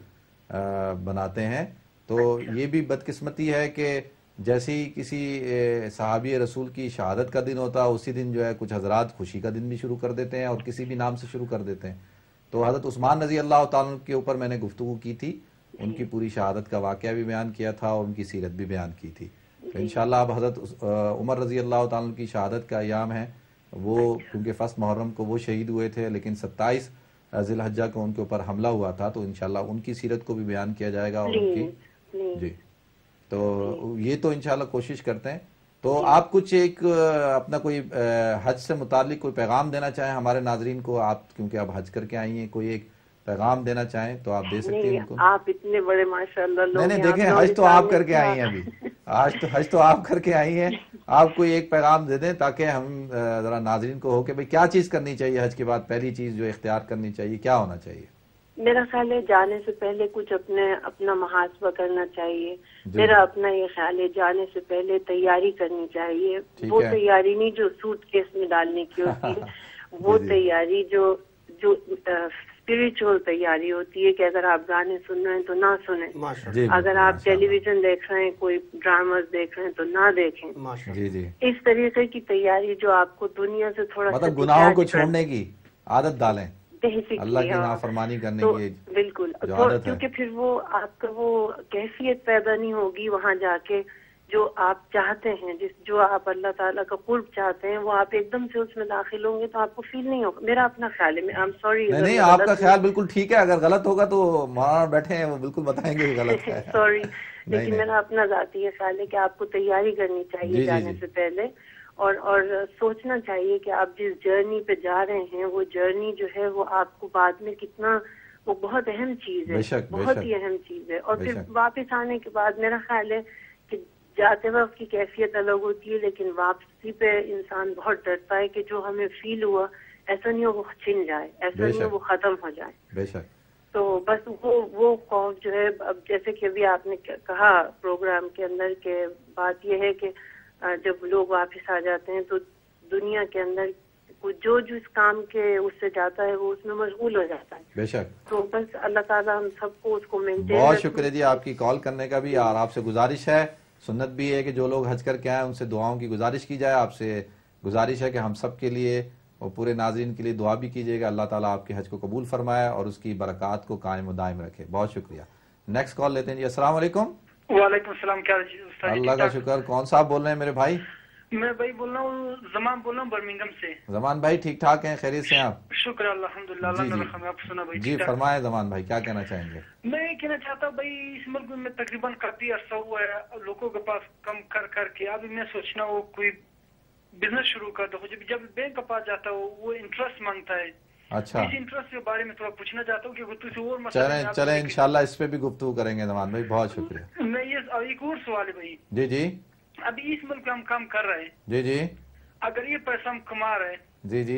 بناتے ہیں، تو یہ بھی بدقسمتی ہے کہ جیسی کسی صحابی رسول کی شہادت کا دن ہوتا اسی دن جو ہے کچھ حضرات خوشی کا دن بھی شروع کر دیتے ہیں اور کسی بھی نام سے شروع کر دیتے ہیں۔ تو حضرت عثمان رضی اللہ تعالیٰ کے اوپر میں نے گفتگو کی تھی، ان کی پوری شہادت کا واقعہ بھی بیان کیا تھا اور ان کی سیرت بھی بیان کی تھی۔ انشاءاللہ اب حضرت عمر رضی اللہ تعالیٰ کی شہادت کا ایام ہے، وہ کیونکہ 1 محرم کو وہ شہید ہوئے تھے، لیکن 27 ذی الحجہ کو ان کے اوپر حملہ ہوا تھا، تو انشاءاللہ ان کی سیرت کو بھی بیان کیا جائے گا اور ان کی جی تو یہ تو انشاءاللہ کوشش کرتے ہیں. تو آپ کچھ ایک اپنا کوئی حج سے متعلق کوئی پیغام دینا چاہیں ہمارے ناظرین کو؟ آپ کیونکہ آپ حج کر کے آئی ہیں، کوئی ایک پیغام دینا چاہیں تو آپ دے سکتے ہیں ان کو. آپ اتنے بڑے ماشاءاللہ لوگ نہیں دیکھیں، حج تو آپ کر کے آئی ہیں، ابھی حج تو آپ کر کے آئی ہیں. آپ کوئی ایک پیغام دے دیں تاکہ ہم ذرا ناظرین کو ہو کہ بھئی کیا چیز کرنی چاہیے حج کے بعد، پہلی چیز جو اختیار کرنی چاہیے کیا ہونا چاہیے؟ میرا خیال ہے جانے سے پہلے کچھ اپنا محاسبہ کرنا چاہیے. میرا اپنا یہ خیال ہے جانے سے پہلے تیاری کرنی چاہیے. وہ تیاری نہیں جو سوٹ کیس میں ڈالنے کی ہوتی ہے، وہ تیاری جو اسپرچل تیاری ہوتی ہے کہ اگر آپ گانے سن رہے ہیں تو نہ سنیں، اگر آپ ٹیلی ویژن دیکھ رہے ہیں، کوئی ڈراماز دیکھ رہے ہیں تو نہ دیکھیں. اس طریقے کی تیاری جو آپ کو دنیا سے تھوڑا سا مطلب گناہوں کو چھوڑنے کی عادت ڈالیں، اللہ کی نافرمانی کرنے کی. بالکل، کیونکہ پھر وہ آپ کا وہ کیفیت پیدا نہیں ہوگی وہاں جا کے جو آپ چاہتے ہیں، جو آپ اللہ تعالیٰ کا قرب چاہتے ہیں، وہ آپ ایک دم سے اس میں داخل ہوں گے تو آپ کو فیل نہیں ہوگا. میرا اپنا خیال ہے. I'm sorry. نہیں آپ کا خیال بالکل ٹھیک ہے، اگر غلط ہوگا تو مولانا بیٹھے ہیں وہ بالکل بتائیں گے کہ غلط ہے. سوری، لیکن میرا اپنا ذاتی خیال ہے کہ آپ کو تیاری کرنی چاہیے جانے سے پہلے، اور سوچنا چاہیے کہ آپ جس جرنی پہ جا رہے ہیں وہ جرنی جو ہے وہ آپ کو بعد میں کتنا، وہ بہت اہم چیز ہے، بہت ہی اہم چیز ہے. اور پھر واپس آنے کے بعد میرا خیال ہے کہ جاتے وقت کی کیفیت الگ ہوتی ہے، لیکن واپسی پہ انسان بہت ڈرتا ہے کہ جو ہمیں فیل ہوا ایسا نہیں ہو وہ چھن جائے، ایسا نہیں ہو وہ ختم ہو جائے. بے شک. تو بس وہ خوف جو ہے، اب جیسے کہ ابھی آپ نے کہا پروگرام کے اندر کہ بات یہ ہے کہ جب لوگ واپس آ جاتے ہیں تو دنیا کے اندر جو اس کام کے اس سے جاتا ہے وہ اس میں مشغول ہو جاتا ہے. بے شک. تو بس اللہ تعالیٰ ہم سب کو اس کو مینٹین. بہت شکریہ جی آپ کی کال کرنے کا بھی، اور آپ سے گزارش ہے، سنت بھی ہے کہ جو لوگ حج کر کے آئیں ان سے دعاؤں کی گزارش کی جائے. آپ سے گزارش ہے کہ ہم سب کے لیے اور پورے ناظرین کے لیے دعا بھی کیجیے گا، اللہ تعالیٰ آپ کے حج کو قبول فرمائے اور اس کی برکات کو قائم و دائم رکھے. بہت شکریہ. نیکسٹ کال لیتے ہیں جی. السلام علیکم. وعلیکم السلام. کیا اللہ کا شکر. کون صاحب بول رہے ہیں میرے بھائی؟ میں بھائی بول رہا ہوں، زمان بول رہا ہوں برمنگم سے. زمان بھائی ٹھیک ٹھاک ہیں، خیریت سے ہیں آپ؟ شکر الحمدللہ. اللہ نے رحم ہے. آپ سنا بھائی؟ جی فرمائیں زمان بھائی، کیا کہنا چاہیں گے؟ میں یہ کہنا چاہتا ہوں بھائی، اس ملک میں تقریباً کافی عرصہ ہوا ہے لوگوں کے پاس کم کر کے، ابھی میں سوچنا ہوں کوئی بزنس شروع کر دو. جب بینک کے پاس جاتا ہوں وہ انٹرسٹ مانگتا ہے. اچھا، اس انٹرسٹ کے بارے میں تھوڑا پوچھنا چاہتا ہوں کہ تجھے اور مسئلہ. چلیں انشاءاللہ اس پہ بھی گفتگو کریں گے زمان بھائی. بہت شکریہ. میں یہ ایک اور سوال ہے بھائی. جی جی. ابھی اس ملک میں ہم کام کر رہے ہیں. جی جی. اگر یہ پیسہ ہم کما رہے ہیں، جی جی،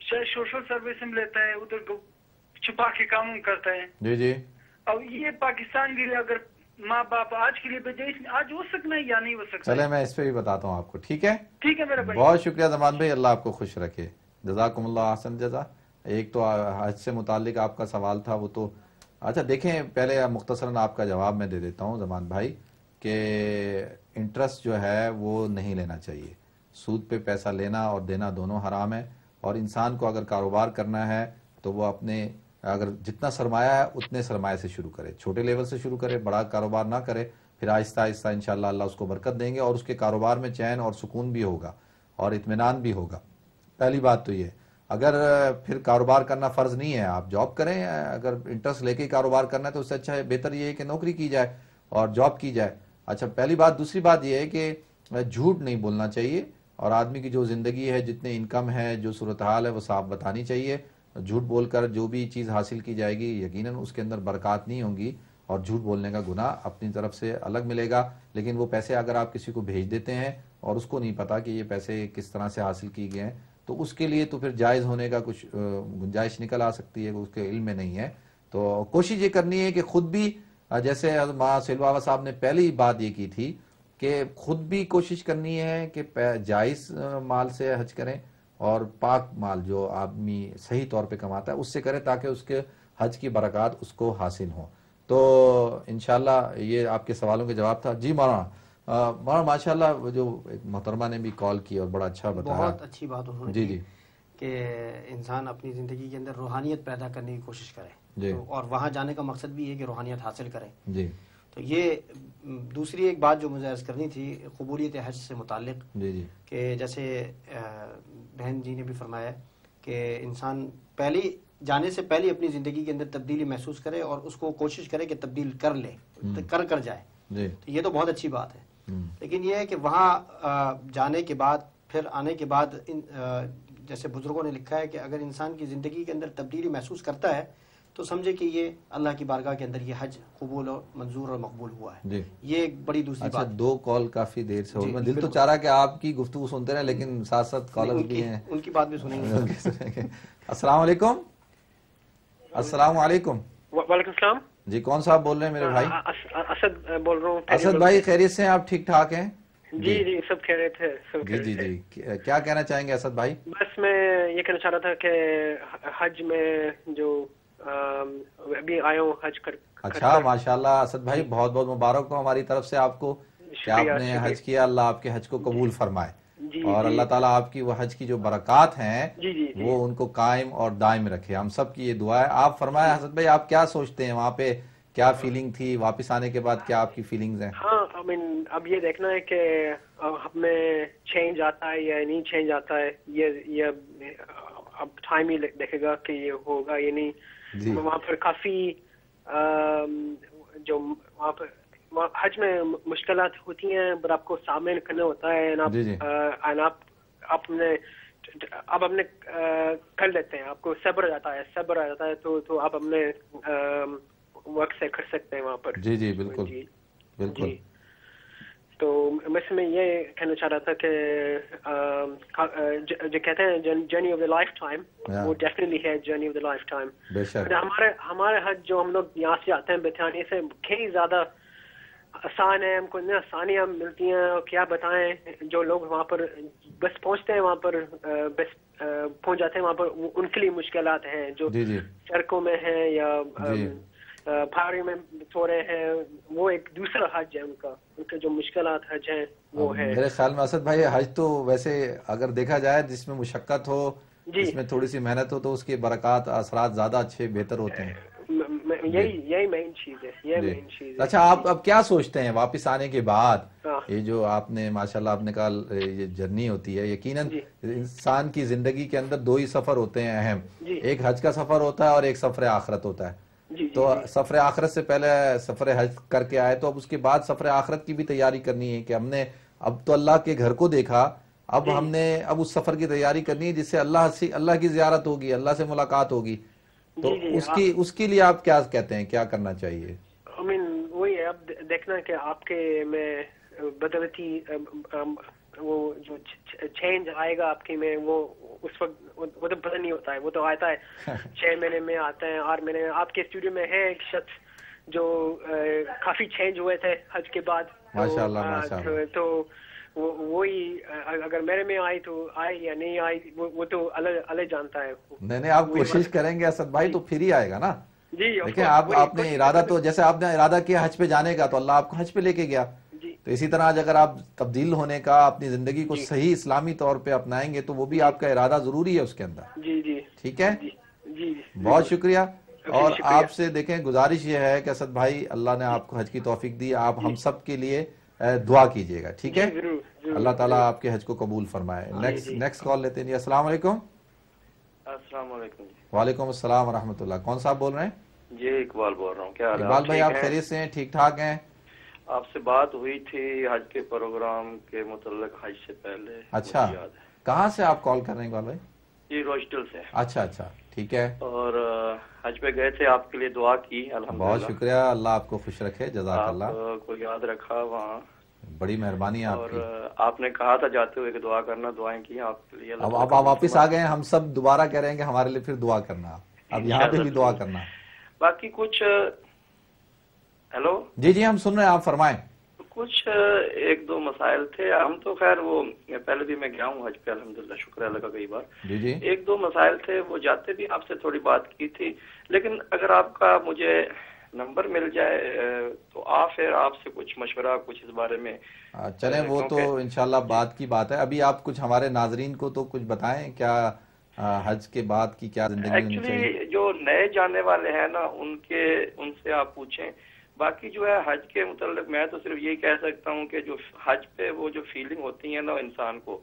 شاید سوشل سروس میں لیتا ہے، ادھر چھپا کے کام کرتا ہے. جی جی. اور یہ پاکستان کے لیے اگر ماں باپ آج کے لیے بھیجے، آج ہو سکنا ہے یا نہیں ہو سکتا؟ چلے میں اس پہ بھی بتاتا ہوں آپ کو. ٹھیک ہے ٹھیک ہے میرا بھائی. بہت شکریہ زمان بھائی، اللہ آپ کو خوش رکھے. جزاکم اللہ احسن جزا. ایک تو حج سے متعلق آپ کا سوال تھا، وہ تو اچھا دیکھیں پہلے مختصراً آپ کا جواب میں دے دیتا ہوں زمان بھائی کہ انٹرسٹ جو ہے وہ نہیں لینا چاہیے. سود پہ پیسہ لینا اور دینا دونوں حرام ہے. اور انسان کو اگر کاروبار کرنا ہے تو وہ اپنے اگر جتنا سرمایہ ہے اتنے سرمایہ سے شروع کرے، چھوٹے لیول سے شروع کرے، بڑا کاروبار نہ کرے. پھر آہستہ آہستہ انشاءاللہ اللہ اس کو برکت دیں گے اور اس کے کاروبار میں چین اور سکون بھی ہوگا اور اطمینان بھی ہوگا. پہلی بات تو یہ. اگر پھر کاروبار کرنا فرض نہیں ہے، آپ جاب کریں. اگر انٹرسٹ لے کے کاروبار کرنا ہے تو اس سے اچھا ہے، بہتر یہ ہے کہ نوکری کی جائے اور جاب کی جائے. اچھا پہلی بات. دوسری بات یہ ہے کہ جھوٹ نہیں بولنا چاہیے اور آدمی کی جو زندگی ہے، جتنے انکم ہے، جو صورتحال ہے وہ صاف بتانی چاہیے. جھوٹ بول کر جو بھی چیز حاصل کی جائے گی یقیناً اس کے اندر برکات نہیں ہوں گی اور جھوٹ بولنے کا گناہ اپنی طرف سے الگ ملے گا. لیکن وہ پیسے اگر آپ کسی کو بھیج دیتے ہیں اور اس کو نہیں پتا کہ یہ پیسے کس طرح سے حاصل کی گئے ہیں تو اس کے لیے تو پھر جائز ہونے کا کچھ گنجائش نکل آ سکتی ہے، اس کے علم میں نہیں ہے. تو کوشش یہ کرنی ہے کہ خود بھی، جیسے ماں سلوا صاحب نے پہلی بات یہ کی تھی کہ خود بھی کوشش کرنی ہے کہ جائز مال سے حج کریں اور پاک مال جو آدمی صحیح طور پہ کماتا ہے اس سے کرے تاکہ اس کے حج کی برکات اس کو حاصل ہوں. تو انشاءاللہ یہ آپ کے سوالوں کے جواب تھا. جی مولانا ماشاءاللہ جو ایک محترمہ نے بھی کال کی اور بڑا اچھا بتایا، بہت اچھی بات انہوں نے جی جی کہ انسان اپنی زندگی کے اندر روحانیت پیدا کرنے کی کوشش کرے جی، اور وہاں جانے کا مقصد بھی ہے کہ روحانیت حاصل کرے. جی تو یہ دوسری ایک بات جو مجھے عرض کرنی تھی قبولیت حج سے متعلق، کہ جیسے بہن جی نے بھی فرمایا کہ انسان جانے سے پہلے اپنی زندگی کے اندر تبدیلی محسوس کرے اور اس کو کوشش کرے کہ تبدیل کر لے، کر جائے، تو یہ تو بہت اچھی بات ہے۔ لیکن یہ ہے کہ وہاں جانے کے بعد پھر آنے کے بعد جیسے بزرگوں نے لکھا ہے کہ اگر انسان کی زندگی کے اندر تبدیلی محسوس کرتا ہے تو سمجھے کہ یہ اللہ کی بارگاہ کے اندر یہ حج قبول اور منظور اور مقبول ہوا ہے۔ یہ ایک بڑی دوسری بات۔ دو کال کافی دیر سے ہو گئے، دل تو چاہ رہا کہ آپ کی گفتگو سنتے رہیں لیکن ساتھ ساتھ کالرز بھی ہیں، ان کی بات بھی سنیں گے۔ السلام علیکم۔ السلام علیکم۔ وعلیکم السلام جی، کون صاحب بول رہے ہیں میرے بھائی؟ اسد بول رہا ہوں۔ اسد بھائی خیریت سے ہیں آپ؟ ٹھیک ٹھاک ہیں؟ جی جی سب خیریت ہے، سب جی جی جی، کیا کہنا چاہیں گے اسد بھائی؟ بس میں یہ کہنا چاہ رہا تھا کہ حج میں جو ابھی آیا ہوں حج کر۔ اچھا ماشاءاللہ اسد بھائی، بہت بہت مبارک ہو ہماری طرف سے آپ کو کہ آپ نے حج کیا، اللہ آپ کے حج کو قبول فرمائے اور اللہ تعالیٰ آپ کی وہ حج کی جو برکات ہیں وہ ان کو قائم اور دائم رکھے، ہم سب کی یہ دعا ہے۔ آپ فرمائے حسد بھائی، آپ کیا سوچتے ہیں وہاں پہ کیا فیلنگ تھی، واپس آنے کے بعد کیا آپ کی فیلنگز ہیں؟ ہاں اب یہ دیکھنا ہے کہ ہمیں چینج آتا ہے یا نہیں چینج آتا ہے، یہ اب ٹائم ہی دیکھے گا کہ یہ ہوگا یا نہیں۔ وہاں پر کافی جو وہاں پر حج میں مشکلات ہوتی ہیں پر آپ کو سامنے کرنا ہوتا ہے، آپ اپنے کر لیتے ہیں، آپ کو صبر آ جاتا ہے تو آپ اپنے وقت سے کر سکتے ہیں وہاں پر۔ جی جی بالکل بالکل۔ تو میں یہ کہنا چاہ رہا تھا کہ جو کہتے ہیں journey of the life time, وہ ڈیفینیٹلی ہے journey of the life time. ہمارے حج جو ہم لوگ یہاں سے آتے ہیں برطانیہ سے کئی زیادہ آسان ہے، ہم کو اتنی آسانیاں ملتی ہیں اور کیا بتائیں۔ جو لوگ وہاں پر بس پہنچتے ہیں وہاں پر بس پہنچ جاتے ہیں وہاں پر، ان کے لیے مشکلات ہیں جو سڑکوں میں ہیں یا پہاڑی میں سو رہے ہیں، وہ ایک دوسرا حج ہے ان کا جو مشکلات حج ہیں وہ ہے۔ میرے خیال میں اسد بھائی حج تو ویسے اگر دیکھا جائے جس میں مشقت ہو، جس میں تھوڑی سی محنت ہو تو اس کے برکات اثرات زیادہ اچھے بہتر ہوتے ہیں۔ یہی مین چیز ہے۔ اچھا آپ اب کیا سوچتے ہیں واپس آنے کے بعد؟ یہ جو آپ نے ماشاءاللہ آپ نے کہا یہ جرنی ہوتی ہے، یقیناً انسان کی زندگی کے اندر دو ہی سفر ہوتے ہیں اہم، ایک حج کا سفر ہوتا ہے اور ایک سفر آخرت ہوتا ہے۔ تو سفر آخرت سے پہلے سفر حج کر کے آئے تو اب اس کے بعد سفر آخرت کی بھی تیاری کرنی ہے کہ ہم نے اب تو اللہ کے گھر کو دیکھا، اب ہم نے اب اس سفر کی تیاری کرنی ہے جس سے اللہ کی زیارت ہوگی، اللہ سے ملاقات ہوگی، تو اس کے لیے آپ کیا کہتے ہیں، کیا کرنا چاہیے؟ وہی ہے، اب دیکھنا کہ آپ کے میں بدلتی وہ جو چینج آئے گا آپ کے میں، وہ اس وقت وہ تو پتہ نہیں ہوتا ہے، وہ تو آتا ہے 6 مہینے میں آتا ہے 8 مہینے میں۔ آپ کے اسٹوڈیو میں ہے ایک شخص جو کافی چینج ہوئے تھے حج کے بعد، تو وہی اگر میرے میں آئی تو آئی یا نہیں آئی وہ تو اللہ جانتا ہے۔ نہیں آپ کوشش کریں گے اسد بھائی تو پھر ہی آئے گا نا۔ جی دیکھیں آپ نے ارادہ تو جیسے آپ نے ارادہ کیا حج پہ جانے کا تو اللہ آپ کو حج پہ لے کے گیا، تو اسی طرح آج اگر آپ تبدیل ہونے کا اپنی زندگی کو صحیح اسلامی طور پہ اپنائیں گے تو وہ بھی آپ کا ارادہ ضروری ہے اس کے اندر۔ جی جی ٹھیک ہے، بہت شکریہ۔ اور آپ سے دیکھیں گزارش یہ ہے کہ اسد بھائی اللہ نے آپ کو حج کی توفیق دی، آپ ہم سب کے لیے دعا کیجئے گا، ٹھیک ہے؟ اللہ تعالیٰ آپ کے حج کو قبول فرمائے۔ نیکسٹ کال لیتے ہیں جی۔ السلام علیکم۔ السلام علیکم۔ وعلیکم السلام ورحمۃ اللہ۔ کون صاحب بول رہے ہیں؟ جی اقبال بول رہا ہوں۔ کیا حال ہے؟ اقبال بھائی آپ خیریت سے ہیں؟ ٹھیک ٹھاک ہیں؟ آپ سے بات ہوئی تھی حج کے پروگرام کے متعلق حج سے پہلے۔ اچھا، کہاں سے آپ کال کر رہے ہیں اقبال بھائی؟ جی روسٹل سے۔ اچھا ٹھیک ہے۔ اور حج پہ گئے تھے، آپ کے لیے دعا کی الحمدللہ۔ بہت شکریہ، اللہ آپ کو خوش رکھے، جزاک اللہ۔ آپ کو یاد رکھا وہاں، بڑی مہربانی ہے آپ کی۔ اور آپ نے کہا تھا جاتے ہوئے کہ دعا کرنا، دعائیں کی آپ کے لیے۔ اب آپ واپس آ گئے ہیں، ہم سب دوبارہ کہہ رہے ہیں کہ ہمارے لیے پھر دعا کرنا، اب یہاں پہ بھی دعا کرنا۔ باقی کچھ ہیلو جی ہم سن رہے ہیں، آپ فرمائیں۔ کچھ 1-2 مسائل تھے، ہم تو خیر وہ پہلے بھی میں گیا ہوں حج پہ الحمدللہ، شکر اللہ کا کئی بار۔ جی 1-2 مسائل تھے، وہ جاتے بھی آپ سے تھوڑی بات کی تھی، لیکن اگر آپ کا مجھے نمبر مل جائے تو پھر آپ سے کچھ مشورہ کچھ اس بارے میں چلیں، وہ تو انشاءاللہ بات کی بات ہے۔ ابھی آپ کچھ ہمارے ناظرین کو تو کچھ بتائیں، کیا حج کے بعد کی کیا زندگی ہونی چاہیے؟ ایکچولی جو نئے جانے والے ہیں نا ان سے آپ پوچھیں باقی جو ہے حج کے متعلق میں تو صرف یہی کہہ سکتا ہوں کہ جو حج پہ وہ جو فیلنگ ہوتی ہیں نا انسان کو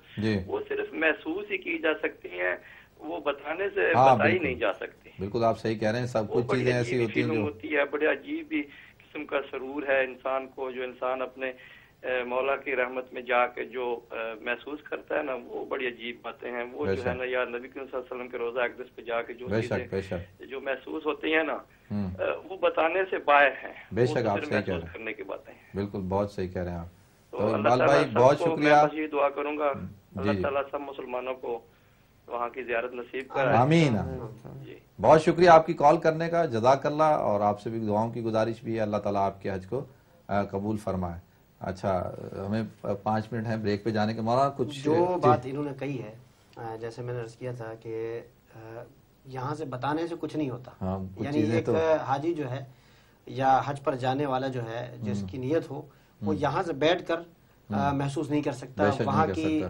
وہ صرف محسوس ہی کی جا سکتی ہیں, وہ بتانے سے بتائی نہیں جا سکتی. بالکل آپ صحیح کہہ رہے ہیں, سب کچھ چیزیں ایسی ہوتی ہیں ہوتی ہے, بڑے عجیب بھی قسم کا سرور ہے انسان کو, جو انسان اپنے مولا کی رحمت میں جا کے جو محسوس کرتا ہے نا, وہ بڑی عجیب باتیں ہیں. وہ جو ہے نا یا نبی کریم صلی اللہ علیہ وسلم کے روزہ اقدس پہ جا کے جو چیزیں جو محسوس ہوتی ہیں نا, وہ بتانے سے باہر ہیں. بے شک آپ صحیح کہہ رہے ہیں, کرنے کی باتیں ہیں. بالکل بہت صحیح کہہ رہے ہیں آپ. تو اللہ تعالیٰ بہت شکریہ. میں دعا کروں گا اللہ تعالیٰ سب مسلمانوں کو وہاں کی زیارت نصیب کرائے. آمین. بہت شکریہ آپ کی کال کرنے کا, جزاک اللہ. اور آپ سے بھی دعاؤں کی گزارش بھی ہے, اللہ تعالیٰ آپ کے حج کو قبول فرمائے. اچھا ہمیں 5 منٹ ہیں بریک پہ جانے کے. مولانا کچھ جو بات انہوں نے کہی ہے, جیسے میں نے عرض کیا تھا کہ یہاں سے بتانے سے کچھ نہیں ہوتا. یعنی ایک حاجی جو ہے یا حج پر جانے والا جو ہے, جس کی نیت ہو, وہ یہاں سے بیٹھ کر محسوس نہیں کر سکتا وہاں کی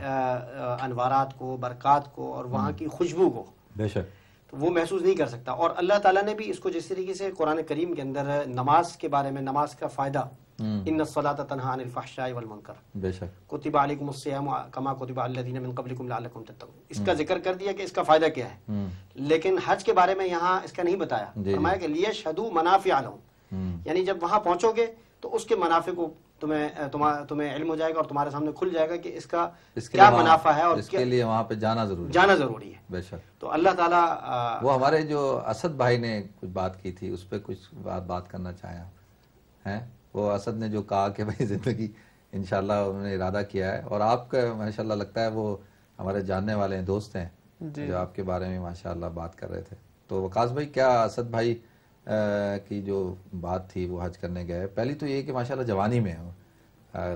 انوارات کو, برکات کو اور وہاں کی خوشبو کو. بے شک تو وہ محسوس نہیں کر سکتا. اور اللہ تعالیٰ نے بھی اس کو جس طریقے سے قرآن کریم کے اندر نماز کے بارے میں, نماز کا فائدہ, ان الصلاۃ تنہی عن الفحشاء والمنکر, بے شک کتب علیکم الصیام کما کتب علی الذین من قبلکم لعلکم تتقون, اس کا ذکر کر دیا کہ اس کا فائدہ کیا ہے. لیکن حج کے بارے میں یہاں اس کا نہیں بتایا. فرمایا کہ لیشہدوا منافع لہم, یعنی جب وہاں پہنچو گے تو اس کے منافع کو تمہیں علم ہو جائے گا اور تمہارے سامنے کھل جائے گا کہ اس کا کیا منافع ہے, اور اس کے لیے وہاں پہ جانا ضروری ہے. بے شک. تو اللہ تعالیٰ وہ ہمارے جو اسد بھائی نے کچھ بات کی تھی, اس پہ کچھ بات کرنا چاہیں آپ ہیں. وہ اسد نے جو کہا کہ بھائی زندگی انشاءاللہ انہوں نے ارادہ کیا ہے, اور آپ کا ماشاءاللہ لگتا ہے وہ ہمارے جاننے والے ہیں, دوست ہیں, جو آپ کے بارے میں ماشاءاللہ بات کر رہے تھے. تو وقاص بھائی کیا اسد بھائی کی جو بات تھی وہ حج کرنے گئے, پہلی تو یہ کہ ماشاءاللہ جوانی میں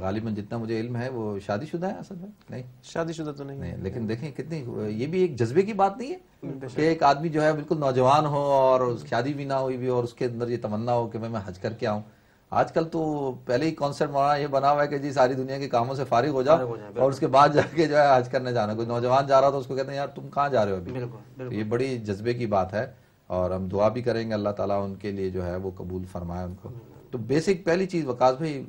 غالباً جتنا مجھے علم ہے وہ شادی شدہ ہے اسد بھائی؟ نہیں شادی شدہ تو نہیں, لیکن دیکھیں کتنی یہ بھی ایک جذبے کی بات نہیں ہے کہ ایک آدمی جو ہے بالکل نوجوان ہو اور شادی بھی نہ ہوئی بھی, اور اس کے اندر یہ تمنا ہو کہ میں حج کر کے آؤں. آج کل تو پہلے ہی کانسیپٹ مولانا یہ بنا ہوا ہے کہ جی ساری دنیا کے کاموں سے فارغ ہو جاؤ اور اس کے بعد جا کے جو ہے حج کرنے جانا. کوئی نوجوان جا رہا تو اس کو کہتے ہیں یار تم کہاں جا رہے ہو ابھی. یہ بڑی جذبے کی بات ہے, اور ہم دعا بھی کریں گے اللہ تعالیٰ ان کے لیے جو ہے وہ قبول فرمائے ان کو. تو بیسک پہلی چیز وقاص بھائی,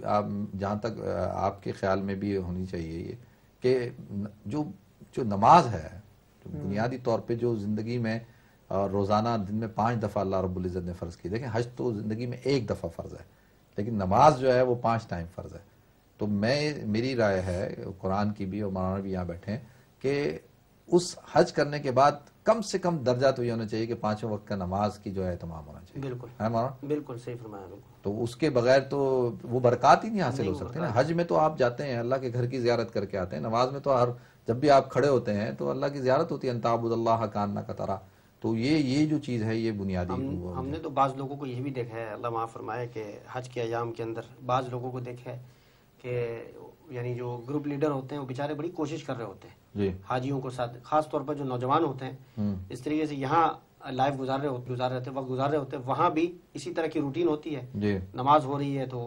جہاں تک آپ کے خیال میں بھی ہونی چاہیے یہ کہ جو نماز ہے, بنیادی طور پہ جو زندگی میں روزانہ دن میں 5 دفعہ اللہ رب العزت نے فرض کی. دیکھیں حج تو زندگی میں 1 دفعہ فرض ہے, لیکن نماز جو ہے وہ 5 ٹائم فرض ہے. تو میری رائے ہے قرآن کی بھی, اور مولانا بھی یہاں بیٹھے ہیں, کہ اس حج کرنے کے بعد کم سے کم درجہ تو یہ ہونا چاہیے کہ 5 وقت کا نماز کی جو ہے اہتمام ہونا چاہیے. بالکل ہے مولانا, بالکل صحیح فرمایا. تو اس کے بغیر تو وہ برکات ہی نہیں حاصل ہو سکتی نا. حج میں تو آپ جاتے ہیں اللہ کے گھر کی زیارت کر کے آتے ہیں, نماز میں تو جب بھی آپ کھڑے ہوتے ہیں تو اللہ کی زیارت ہوتی ہے, ان تعبد اللہ کانک ترا. تو یہ جو چیز ہے یہ بنیادی. ہم نے تو بعض لوگوں کو یہ بھی دیکھا ہے, اللہ معاف فرمائے, کہ حج کے ایام کے اندر بعض لوگوں کو دیکھا ہے کہ یعنی جو گروپ لیڈر ہوتے ہیں وہ بیچارے بڑی کوشش کر رہے ہوتے ہیں حاجیوں کو ساتھ, خاص طور پر جو نوجوان ہوتے ہیں اس طریقے سے یہاں لائف گزار رہے ہوتے ہیں, وہاں بھی اسی طرح کی روٹین ہوتی ہے. نماز ہو رہی ہے تو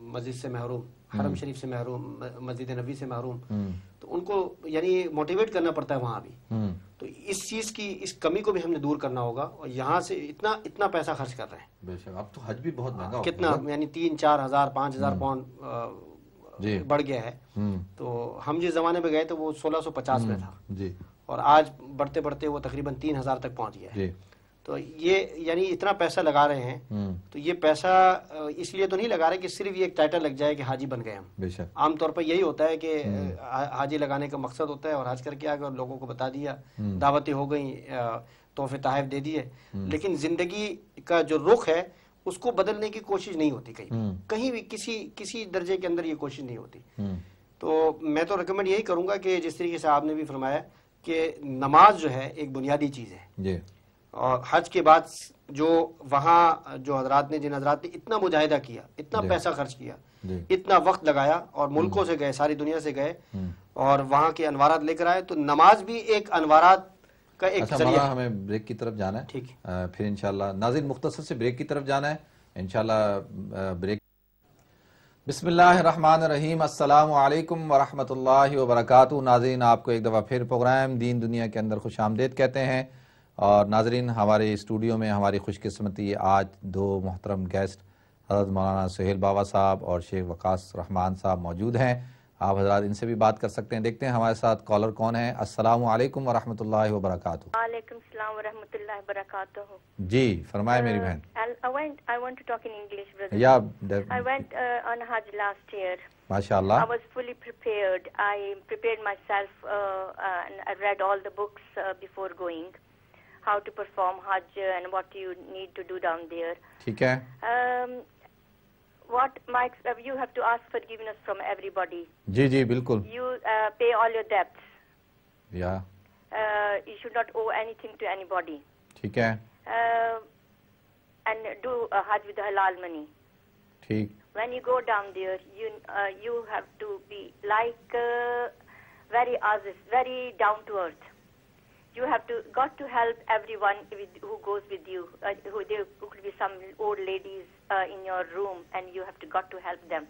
مسجد سے محروم, حرم شریف سے محروم, مسجد نبی سے محروم, تو ان کو یعنی موٹیویٹ کرنا پڑتا ہے وہاں بھی. تو اس چیز کی اس کمی کو بھی ہم نے دور کرنا ہوگا, اور یہاں سے اتنا پیسہ خرچ کر رہے ہیں. بے شک اب تو حج بھی بہت مہنگا, کتنا یعنی 3-4 ہزار 5,000 پاؤنڈ بڑھ گیا ہے. تو ہم جس زمانے میں گئے تو وہ 1650 میں تھا, اور آج بڑھتے بڑھتے وہ تقریباً 3,000 تک پہنچ گیا ہے. تو یہ یعنی اتنا پیسہ لگا رہے ہیں, تو یہ پیسہ اس لیے تو نہیں لگا رہے کہ صرف یہ ایک ٹائٹل لگ جائے کہ حاجی بن گئے ہم. عام طور پر یہی ہوتا ہے کہ حاجی لگانے کا مقصد ہوتا ہے, اور حج کر کے آ گئے اور لوگوں کو بتا دیا, دعوتیں ہو گئیں, تحفے تحائف دے دیے, لیکن زندگی کا جو رخ ہے اس کو بدلنے کی کوشش نہیں ہوتی. کہیں بھی کسی درجے کے اندر یہ کوشش نہیں ہوتی. تو میں تو ریکمینڈ یہی کروں گا کہ جس طریقے سے آپ نے بھی فرمایا کہ نماز جو ہے ایک بنیادی چیز ہے, اور حج کے بعد جو وہاں جو حضرات نے, جن حضرات نے اتنا مجاہدہ کیا, اتنا پیسہ خرچ کیا, اتنا وقت لگایا, اور ملکوں سے گئے, ساری دنیا سے گئے, اور وہاں کے انوارات لے کر آئے, تو نماز بھی ایک انوارات کا ایک ذریعہ. ہمیں بریک کی طرف جانا ہے, ٹھیک پھر انشاءاللہ ناظرین مختصر سے بریک کی طرف جانا ہے انشاءاللہ. بریک. بسم اللہ الرحمن الرحیم. السلام علیکم ورحمۃ اللہ وبرکاتہ. ناظرین آپ کو ایک دفعہ پھر پروگرام دین دنیا کے اندر خوش آمدید کہتے ہیں. اور ناظرین ہمارے اسٹوڈیو میں ہماری خوش قسمتی آج 2 محترم گیسٹ حضرت مولانا سہیل بابا صاحب اور شیخ وقاص رحمان صاحب موجود ہیں. آپ حضرات ان سے بھی بات کر سکتے ہیں. دیکھتے ہیں ہمارے ساتھ کالر کون ہے. السلام علیکم ورحمۃ اللہ وبرکاتہ. وعلیکم السلام ورحمۃ اللہ وبرکاتہ. جی فرمائے میری بہن. I want to talk in English, brother. Yeah. I went on Hajj last year. MashaAllah. I was fully prepared. I prepared myself and I read all the books before going. How to perform Hajj and what you need to do down there. ٹھیک ہے. You have to ask forgiveness from everybody. جی جی بالکل. You pay all your debts. Yeah. You should not owe anything to anybody. ٹھیک ہے. And do Hajj with halal money. ٹھیک. When you go down there, you have to be like very aziz, very down to earth. You have got to help everyone who goes with you. There could be some old ladies in your room, and you have got to help them.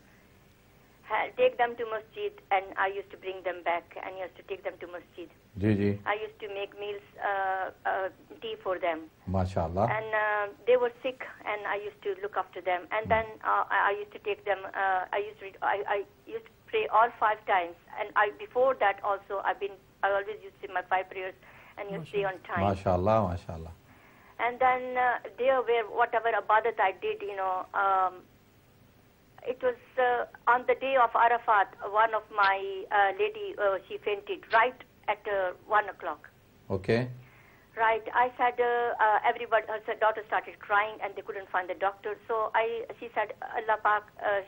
Take them to masjid, and I used to bring them back, and used to take them to masjid. G G. I used to make meals, tea for them. MashaAllah. And they were sick, and I used to look after them. And then I used to take them. I used to pray all 5 times. And before that also, I always used to say my 5 prayers and used to stay on time. MashaAllah, MashaAllah. And then there were whatever ibadat I did, it was on the day of Arafat. One of my lady, she fainted right at 1 o'clock. Okay. Right. I said, everybody, her daughter started crying and they couldn't find the doctor. So she said, Allah Pak,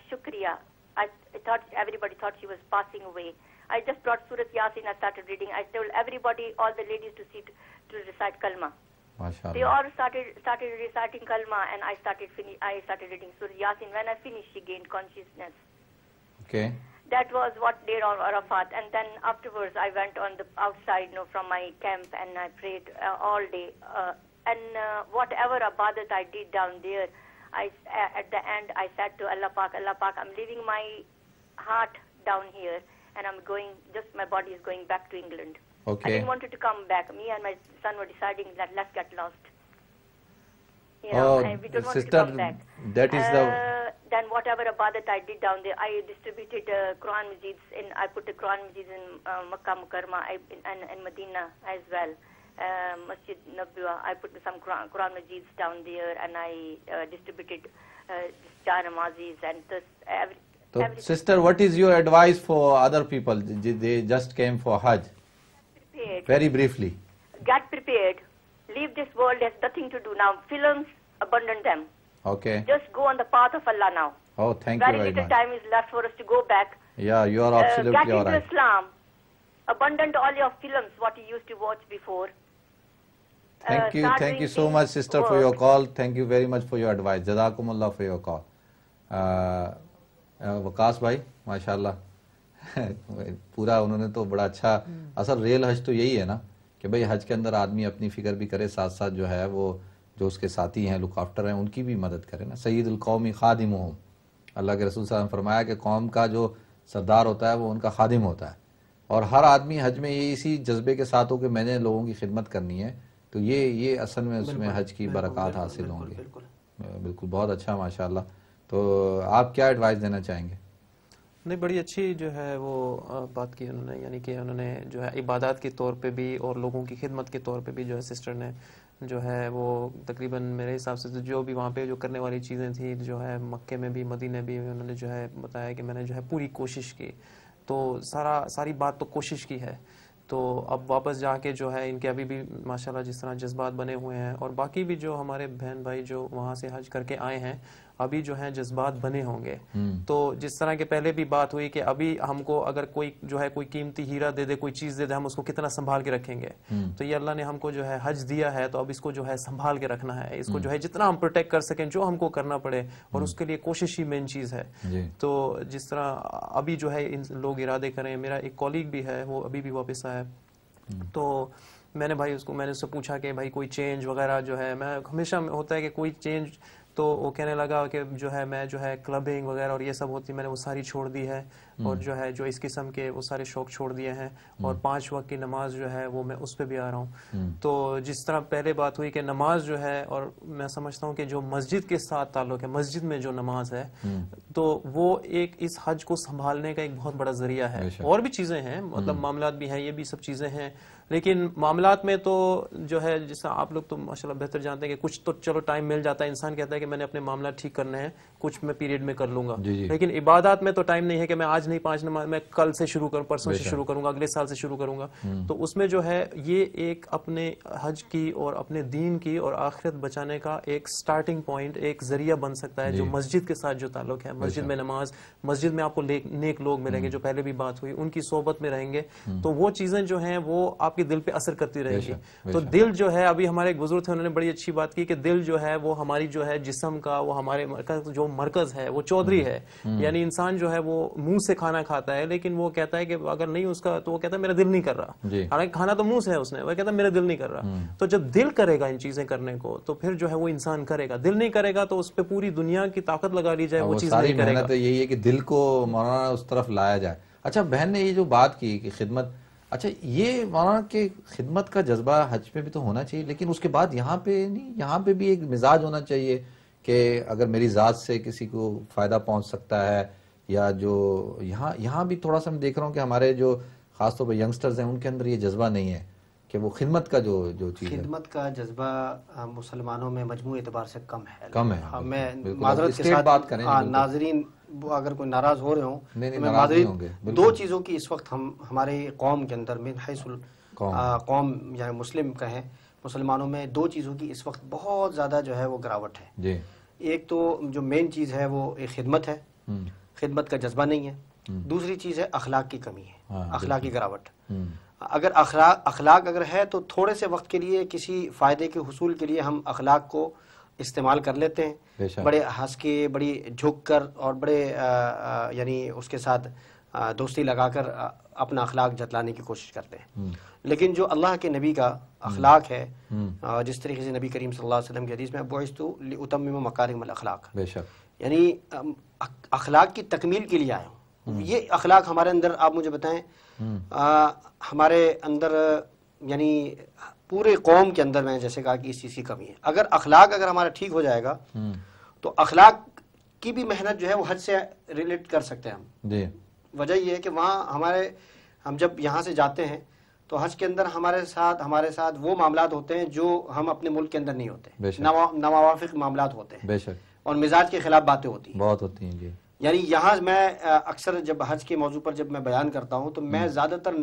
Shukriya. I thought everybody thought she was passing away. I just brought Surat Yasin. I started reading. I told everybody, all the ladies to recite Kalma. MashaAllah. They all started reciting Kalma, and I started reading Surah Yasin. When I finished, she gained consciousness. Okay. That was what day on Arafat. And then afterwards, I went on the outside, from my camp, and I prayed all day. And whatever ibadat I did down there, at the end, I said to Allah Pak, I'm leaving my heart down here, and I'm going. Just my body is going back to England. Okay. I didn't want to come back. Me and my son were deciding that let's get lost. We don't want to come back. That is Then whatever ibadat I did down there, I distributed Quran Majids I put the Quran Majids in Makkah Mukarramah and Medina as well. Masjid Nabwa, I put some Quran Majids down there, and I distributed Jar Namazis and this everything. Sister, what is your advice for other people? They just came for Hajj. Very briefly. Get prepared. Leave this world. There's nothing to do now. Films, abandon them. Okay. Just go on the path of Allah now. Oh, thank you very much. Very little time is left for us to go back. Yeah, you are absolutely right. Get into Islam. Abandon all your films, what you used to watch before. Thank you so much, sister, for your call. Thank you very much for your advice. Jazakumullah for your call. وقاص بھائی ماشاءاللہ پورا انہوں نے تو بڑا اچھا. اصل rail حج تو یہی ہے نا کہ بھئی حج کے اندر آدمی اپنی فکر بھی کرے، ساتھ ساتھ جو ہے وہ جو اس کے ساتھی ہیں، لک آفٹر ہیں، ان کی بھی مدد کرے نا. سید القوم خادمہم، اللہ کے رسول صلی اللہ علیہ وسلم نے فرمایا کہ قوم کا جو سردار ہوتا ہے وہ ان کا خادم ہوتا ہے. اور ہر آدمی حج میں یہ اسی جذبے کے ساتھ ہو کہ میں نے لوگوں کی خدمت کرنی ہے، تو یہ اصل میں اس میں حج کی برکات حاصل ہوں گی. بالکل بہت اچھا ماشاءاللہ. تو آپ کیا ایڈوائس دینا چاہیں گے؟ نہیں، بڑی اچھی جو ہے وہ بات کی انہوں نے، یعنی کہ انہوں نے جو ہے عبادات کے طور پہ بھی اور لوگوں کی خدمت کے طور پہ بھی جو ہے سسٹر نے جو ہے وہ تقریباً میرے حساب سے جو بھی وہاں پہ جو کرنے والی چیزیں تھیں جو ہے مکے میں بھی مدینے بھی انہوں نے جو ہے بتایا کہ میں نے جو ہے پوری کوشش کی. تو ساری بات تو کوشش کی ہے. تو اب واپس جا کے جو ہے ان کے ابھی بھی ماشاءاللہ جس طرح جذبات بنے ہوئے ہیں، اور باقی بھی جو ہمارے بہن بھائی جو وہاں سے حج کر کے آئے ہیں ابھی جو ہیں جذبات بنے ہوں گے. تو جس طرح کے پہلے بھی بات ہوئی کہ ابھی ہم کو اگر کوئی جو ہے کوئی قیمتی ہیرا دے دے، کوئی چیز دے دے، ہم اس کو کتنا سنبھال کے رکھیں گے. تو یہ اللہ نے ہم کو جو ہے حج دیا ہے، تو اب اس کو جو ہے سنبھال کے رکھنا ہے، اس کو جو ہے جتنا ہم پروٹیکٹ کر سکیں، جو ہم کو کرنا پڑے، اور اس کے لیے کوشش ہی مین چیز ہے. تو جس طرح ابھی جو ہے لوگ ارادے کریں. میرا ایک کولیگ بھی ہے، وہ ابھی بھی واپس آیا، تو میں نے اس سے پوچھا کہ بھائی کوئی چینج وغیرہ جو ہے، میں ہمیشہ ہوتا ہے کہ کوئی چینج تو وہ کہنے لگا کہ جو ہے میں جو ہے کلبنگ وغیرہ اور یہ سب ہوتی میں نے وہ ساری چھوڑ دی ہے اور جو ہے جو اس قسم کے وہ سارے شوق چھوڑ دیے ہیں اور 5 وقت کی نماز جو ہے وہ میں اس پہ بھی آ رہا ہوں. تو جس طرح پہلے بات ہوئی کہ نماز جو ہے اور میں سمجھتا ہوں کہ جو مسجد کے ساتھ تعلق ہے, مسجد میں جو نماز ہے تو وہ ایک اس حج کو سنبھالنے کا ایک بہت بڑا ذریعہ ہے. اور بھی چیزیں ہیں, مطلب معاملات بھی ہیں, یہ بھی سب چیزیں ہیں, لیکن معاملات میں تو جو ہے جس طرح آپ لوگ تو ماشاءاللہ بہتر جانتے ہیں کہ کچھ تو چلو ٹائم مل جاتا ہے, انسان کہتا ہے کہ میں نے اپنے معاملات ٹھیک کرنے ہیں, کچھ میں پیریڈ میں کر لوں گا. لیکن عبادات میں تو ٹائم نہیں ہے کہ میں آج نہیں 5 نماز, میں کل سے شروع کروں, پرسوں سے شروع کروں گا, اگلے سال سے شروع کروں گا. تو اس میں جو ہے یہ ایک اپنے حج کی اور اپنے دین کی اور آخرت بچانے کا ایک سٹارٹنگ پوائنٹ, ایک ذریعہ بن سکتا ہے جو مسجد کے ساتھ جو تعلق ہے. مسجد میں نماز, مسجد میں آپ کو نیک لوگ ملیں گے جو پہلے بھی بات ہوئی, ان کی صحبت میں رہیں گے, تو وہ چیزیں جو ہیں وہ آپ کے دل پہ اثر کرتی رہے گی. تو دل جو ہے, ابھی ہمارے ایک بزرگ تھے انہوں نے بڑی اچھی بات کی کہ دل جو ہے وہ ہماری جو ہے جسم کا, وہ ہمارے جو مرکز ہے وہ چودھری ہے. یعنی انسان جو ہے وہ منہ سے کھانا کھاتا ہے لیکن وہ کہتا ہے کہ اگر نہیں اس کا تو وہ کہتا ہے میرا دل نہیں کر رہا, حالانکہ کھانا تو منہ سے ہے اس نے, وہ کہتا ہے میرا دل نہیں کر رہا. تو جب دل کرے گا ان چیزیں کرنے کو تو پھر جو ہے وہ انسان کرے گا. دل نہیں کرے گا تو اس پہ پوری دنیا کی طاقت لگا لی جائے, وہ چیز نہیں کرے گا. تو یہی ہے کہ دل کو مولانا اس طرف لایا جائے. اچھا بہن نے یہ جو بات کی کہ خدمت, اچھا یہ مولانا کہ خدمت کا جذبہ حج پہ بھی تو ہونا چاہیے, لیکن اس کے بعد یہاں پہ نہیں, یہاں پہ بھی ایک مزاج ہونا چاہیے کہ اگر میری ذات سے کسی کو فائدہ پہنچ سکتا ہے, یا جو یہاں بھی تھوڑا سا میں دیکھ رہا ہوں کہ ہمارے جو خاص طور پہ ینگسٹرز ہیں ان کے اندر یہ جذبہ نہیں ہے کہ وہ خدمت کا جو چیز ہے, خدمت کا جذبہ مسلمانوں میں مجموعی اعتبار سے کم ہے. میں معذرت کے ساتھ بات کریں, ناظرین اگر کوئی ناراض ہو رہے ہوں, میں معذرت, 2 چیزوں کی اس وقت ہمارے قوم کے اندر من حیث قوم یعنی مسلم کہیں, مسلمانوں میں 2 چیزوں کی اس وقت بہت زیادہ جو ہے وہ گراوٹ ہے. ایک تو جو مین چیز ہے وہ ایک خدمت ہے, خدمت کا جذبہ نہیں ہے. دوسری چیز ہے اخلاق کی کمی ہے, اخلاقی گراوٹ. اگر اخلاق اگر ہے تو تھوڑے سے وقت کے لیے کسی فائدے کے حصول کے لیے ہم اخلاق کو استعمال کر لیتے ہیں, بڑے ہنس کے, بڑی جھک کر اور بڑے یعنی اس کے ساتھ دوستی لگا کر اپنا اخلاق جتلانے کی کوشش کرتے ہیں. لیکن جو اللہ کے نبی کا اخلاق ہے, جس طریقے سے نبی کریم صلی اللہ علیہ وسلم کی حدیث میں بعثت لأتمم مکارم الاخلاق, یعنی اخلاق کی تکمیل کے لیے آیا ہوں. یہ اخلاق ہمارے اندر, آپ مجھے بتائیں, ہمارے اندر یعنی پورے قوم کے اندر میں نے جیسے کہا کہ اس چیز کی کمی ہے. اگر اخلاق اگر ہمارا ٹھیک ہو جائے گا تو اخلاق کی بھی محنت جو ہے وہ حج سے ریلیٹ کر سکتے ہیں ہم. وجہ یہ ہے کہ وہاں ہم جب یہاں سے جاتے ہیں تو حج کے اندر ہمارے ساتھ وہ معاملات ہوتے ہیں جو ہم اپنے ملک کے اندر نہیں ہوتے, ناموافق معاملات ہوتے ہیں, اور مزاج کے خلاف باتیں ہوتی ہیں. یعنی یہاں میں اکثر جب حج کے موضوع پر جب میں بیان کرتا ہوں تو میں زیادہ تر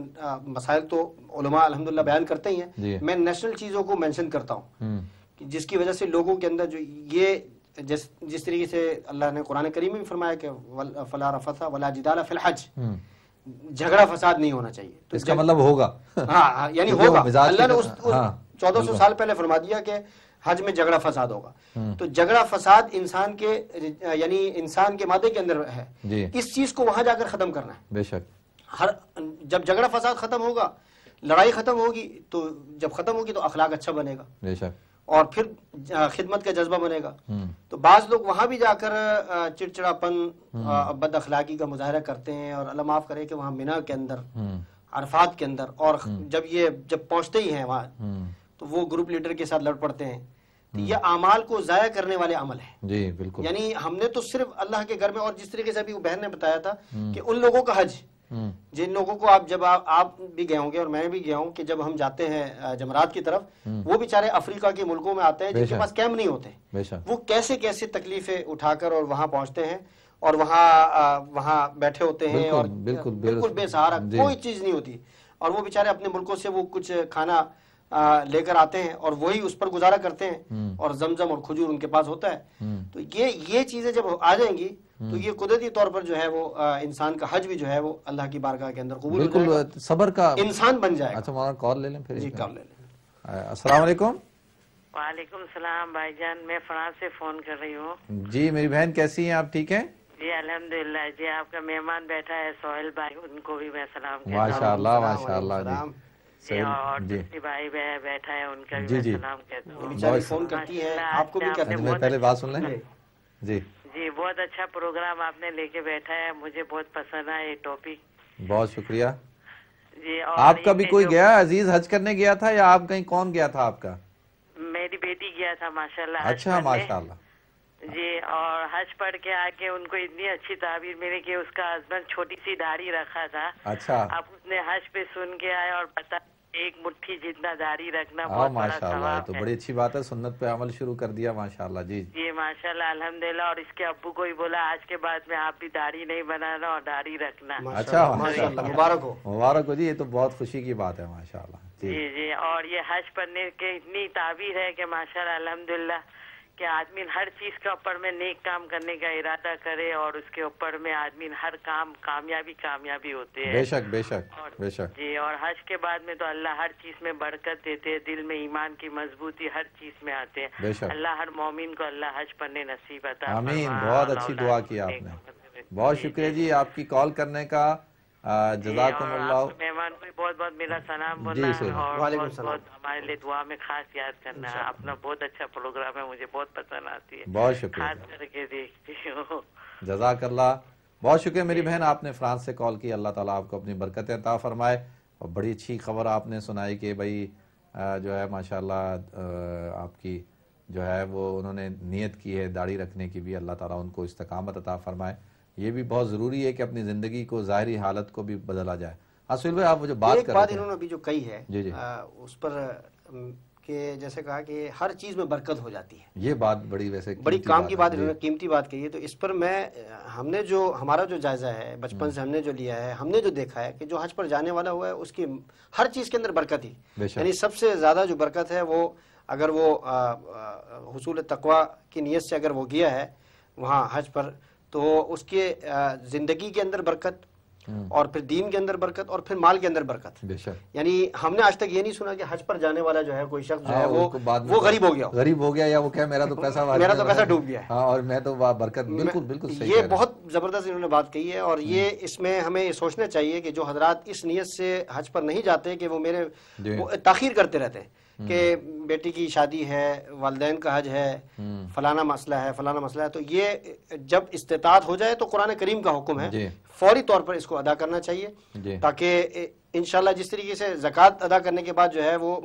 مسائل تو علماء الحمدللہ بیان کرتے ہی ہیں, میں نیشنل چیزوں کو مینشن کرتا ہوں جس کی وجہ سے لوگوں کے اندر جو یہ جس طریقے سے اللہ نے قرآن کریم میں بھی فرمایا کہ فلا رفث ولا جدال فی الحج, جھگڑا فساد نہیں ہونا چاہیے. تو اس کا مطلب ہوگا, ہاں یعنی ہوگا, اللہ نے 1400 سال پہلے فرما دیا کہ حج میں جھگڑا فساد ہوگا. تو جھگڑا فساد انسان کے یعنی انسان کے مادے کے اندر ہے, اس چیز کو وہاں جا کر ختم کرنا ہے. بے شک جب جھگڑا فساد ختم ہوگا, لڑائی ختم ہوگی, تو جب ختم ہوگی تو اخلاق اچھا بنے گا, بے شک, اور پھر خدمت کا جذبہ بنے گا. تو بعض لوگ وہاں بھی جا کر چڑچڑاپن, بد اخلاقی کا مظاہرہ کرتے ہیں, اور اللہ معاف کرے کہ وہاں مینا کے اندر, عرفات کے اندر, اور جب پہنچتے ہی ہیں وہاں تو وہ گروپ لیڈر کے ساتھ لڑ پڑتے ہیں. یہ اعمال کو ضائع کرنے والے عمل ہیں. جی بالکل. یعنی ہم نے تو صرف اللہ کے گھر میں, اور جس طریقے سے ابھی وہ بہن نے بتایا تھا کہ ان لوگوں کا حج, جن لوگوں کو آپ بھی گئے ہوں گے اور میں بھی گیا ہوں, کہ جب ہم جاتے ہیں جمرات کی طرف, وہ بیچارے افریقہ کے ملکوں میں آتے ہیں جن کے پاس کیمپ نہیں ہوتے, وہ کیسے کیسے تکلیفیں اٹھا کر اور وہاں پہنچتے ہیں, اور وہاں بیٹھے ہوتے ہیں, اور بالکل بے سہارا, کوئی چیز نہیں ہوتی, اور وہ بیچارے اپنے ملکوں سے وہ کچھ کھانا لے کر آتے ہیں اور وہی اس پر گزارا کرتے ہیں, اور زمزم اور کھجور ان کے پاس ہوتا ہے. تو یہ چیزیں جب آ جائیں گی تو یہ قدرتی طور پر جو ہے وہ انسان کا حج بھی جو ہے وہ اللہ کی بارگاہ کے اندر قبول ہو جائے گا, صبر کا انسان بن جائے گا. اچھا ہمارا کال لے لیں پھر. جی کال لے لیں. السلام علیکم. وعلیکم السلام بھائی جان, میں فرانس سے فون کر رہی ہوں. جی میری بہن کیسی ہیں آپ, ٹھیک ہیں؟ جی الحمدللہ. جی آپ کا مہمان بیٹھا ہے سہیل بھائی, ان کو بھی میں سلام کہتا ہوں. ماشاء اللہ ماشاء اللہ. اور دوسری بھائی بیٹھا ہے ان کا بھی سلام کہتا ہوں. فون کرتی ہے آپ کو بھی کرتے ہیں. پہلے بات سن لیں. جی جی بہت اچھا پروگرام آپ نے لے کے بیٹھا ہے, مجھے بہت پسند ہے یہ ٹاپک. بہت شکریہ. جی آپ کا بھی کوئی گیا عزیز حج کرنے گیا تھا یا آپ کہیں کون گیا تھا آپ کا؟ میری بیٹی گیا تھا ماشاءاللہ. اچھا ماشاءاللہ. جی اور حج پڑھ کے آ کے ان کو اتنی اچھی تعبیر ملی کہ اس کا ہسبینڈ چھوٹی سی داڑھی رکھا تھا. اچھا. اب اس نے حج پہ سن کے آیا اور بتا ایک مٹھی جتنا داڑھی رکھنا بہت بڑا ثواب ہے. تو بڑی اچھی بات ہے, سنت پہ عمل شروع کر دیا ماشاءاللہ. جی جی ماشاءاللہ الحمدللہ. اور اس کے ابو کو ہی بولا آج کے بعد میں آپ بھی داڑھی نہیں بنانا اور داڑھی رکھنا. اچھا ماشاءاللہ, مبارک ہو. مبارک ہو جی, یہ تو بہت خوشی کی بات ہے ماشاءاللہ. جی جی. اور یہ حج پڑھنے کے اتنی تعبیر ہے کہ ماشاءاللہ الحمدللہ کہ آدمی ہر چیز کے اوپر میں نیک کام کرنے کا ارادہ کرے اور اس کے اوپر میں آدمی ہر کام کامیابی ہوتے ہیں. بے شک بے شک بے شک. جی اور حج کے بعد میں تو اللہ ہر چیز میں برکت دیتے ہیں, دل میں ایمان کی مضبوطی ہر چیز میں آتے ہیں. بے شک. اللہ ہر مومن کو اللہ حج پڑھنے نصیب عطا فرمائے. آمین. بہت اچھی دعا کی آپ نے. بہت شکریہ جی آپ کی کال کرنے کا. جزاکم اللہ. مہمان کو بہت بہت میرا سلام بولنا اور بہت بہت ہمارے لیے دعا میں خاص یاد کرنا. اپنا بہت اچھا پروگرام ہے, مجھے بہت پسند آتی ہے. بہت شکریہ, خاص کر کے دیکھتی ہوں. جزاک اللہ. بہت شکریہ میری بہن, آپ نے فرانس سے کال کی. اللہ تعالیٰ آپ کو اپنی برکتیں عطا فرمائے. اور بڑی اچھی خبر آپ نے سنائی کہ بھائی جو ہے ماشاءاللہ آپ کی جو ہے وہ انہوں نے نیت کی ہے داڑھی رکھنے کی بھی. اللہ تعالیٰ ان کو استقامت عطا فرمائے. یہ بھی بہت ضروری ہے کہ اپنی زندگی کو ظاہری حالت کو بھی بدلا جائے. سہیل بھائی آپ مجھے بات کر رہے ایک بات انہوں نے ابھی جو کہی ہے اس پر کہ جیسے کہا کہ ہر چیز میں برکت ہو جاتی ہے. یہ بات بڑی ویسے بڑی کام کی بات انہوں نے قیمتی بات کہی ہے. تو اس پر ہم نے جو ہمارا جو جائزہ ہے بچپن سے ہم نے جو لیا ہے, ہم نے جو دیکھا ہے کہ جو حج پر جانے والا ہوا ہے اس کی ہر چیز کے اندر برکت ہی, یعنی سب سے زیادہ جو برکت ہے وہ اگر وہ حصول تقوی کی نیت سے اگر وہ گیا ہے وہاں حج پر تو اس کے زندگی کے اندر برکت اور پھر دین کے اندر برکت اور پھر مال کے اندر برکت. یعنی ہم نے آج تک یہ نہیں سنا کہ حج پر جانے والا جو ہے کوئی شخص جو ہے وہ غریب ہو گیا یا وہ کہہ میرا تو پیسہ ڈوب گیا ہے اور میں تو برکت. بالکل صحیح. یہ بہت زبردست انہوں نے بات کہی ہے. اور یہ اس میں ہمیں یہ سوچنا چاہیے کہ جو حضرات اس نیت سے حج پر نہیں جاتے کہ وہ تاخیر کرتے رہتے ہیں کہ بیٹی کی شادی ہے, والدین کا حج ہے, فلانا مسئلہ ہے, تو یہ جب استطاعت ہو جائے تو قرآن کریم کا حکم ہے فوری طور پر اس کو ادا کرنا چاہیے تاکہ انشاءاللہ جس طریقے سے زکوٰۃ ادا کرنے کے بعد جو ہے وہ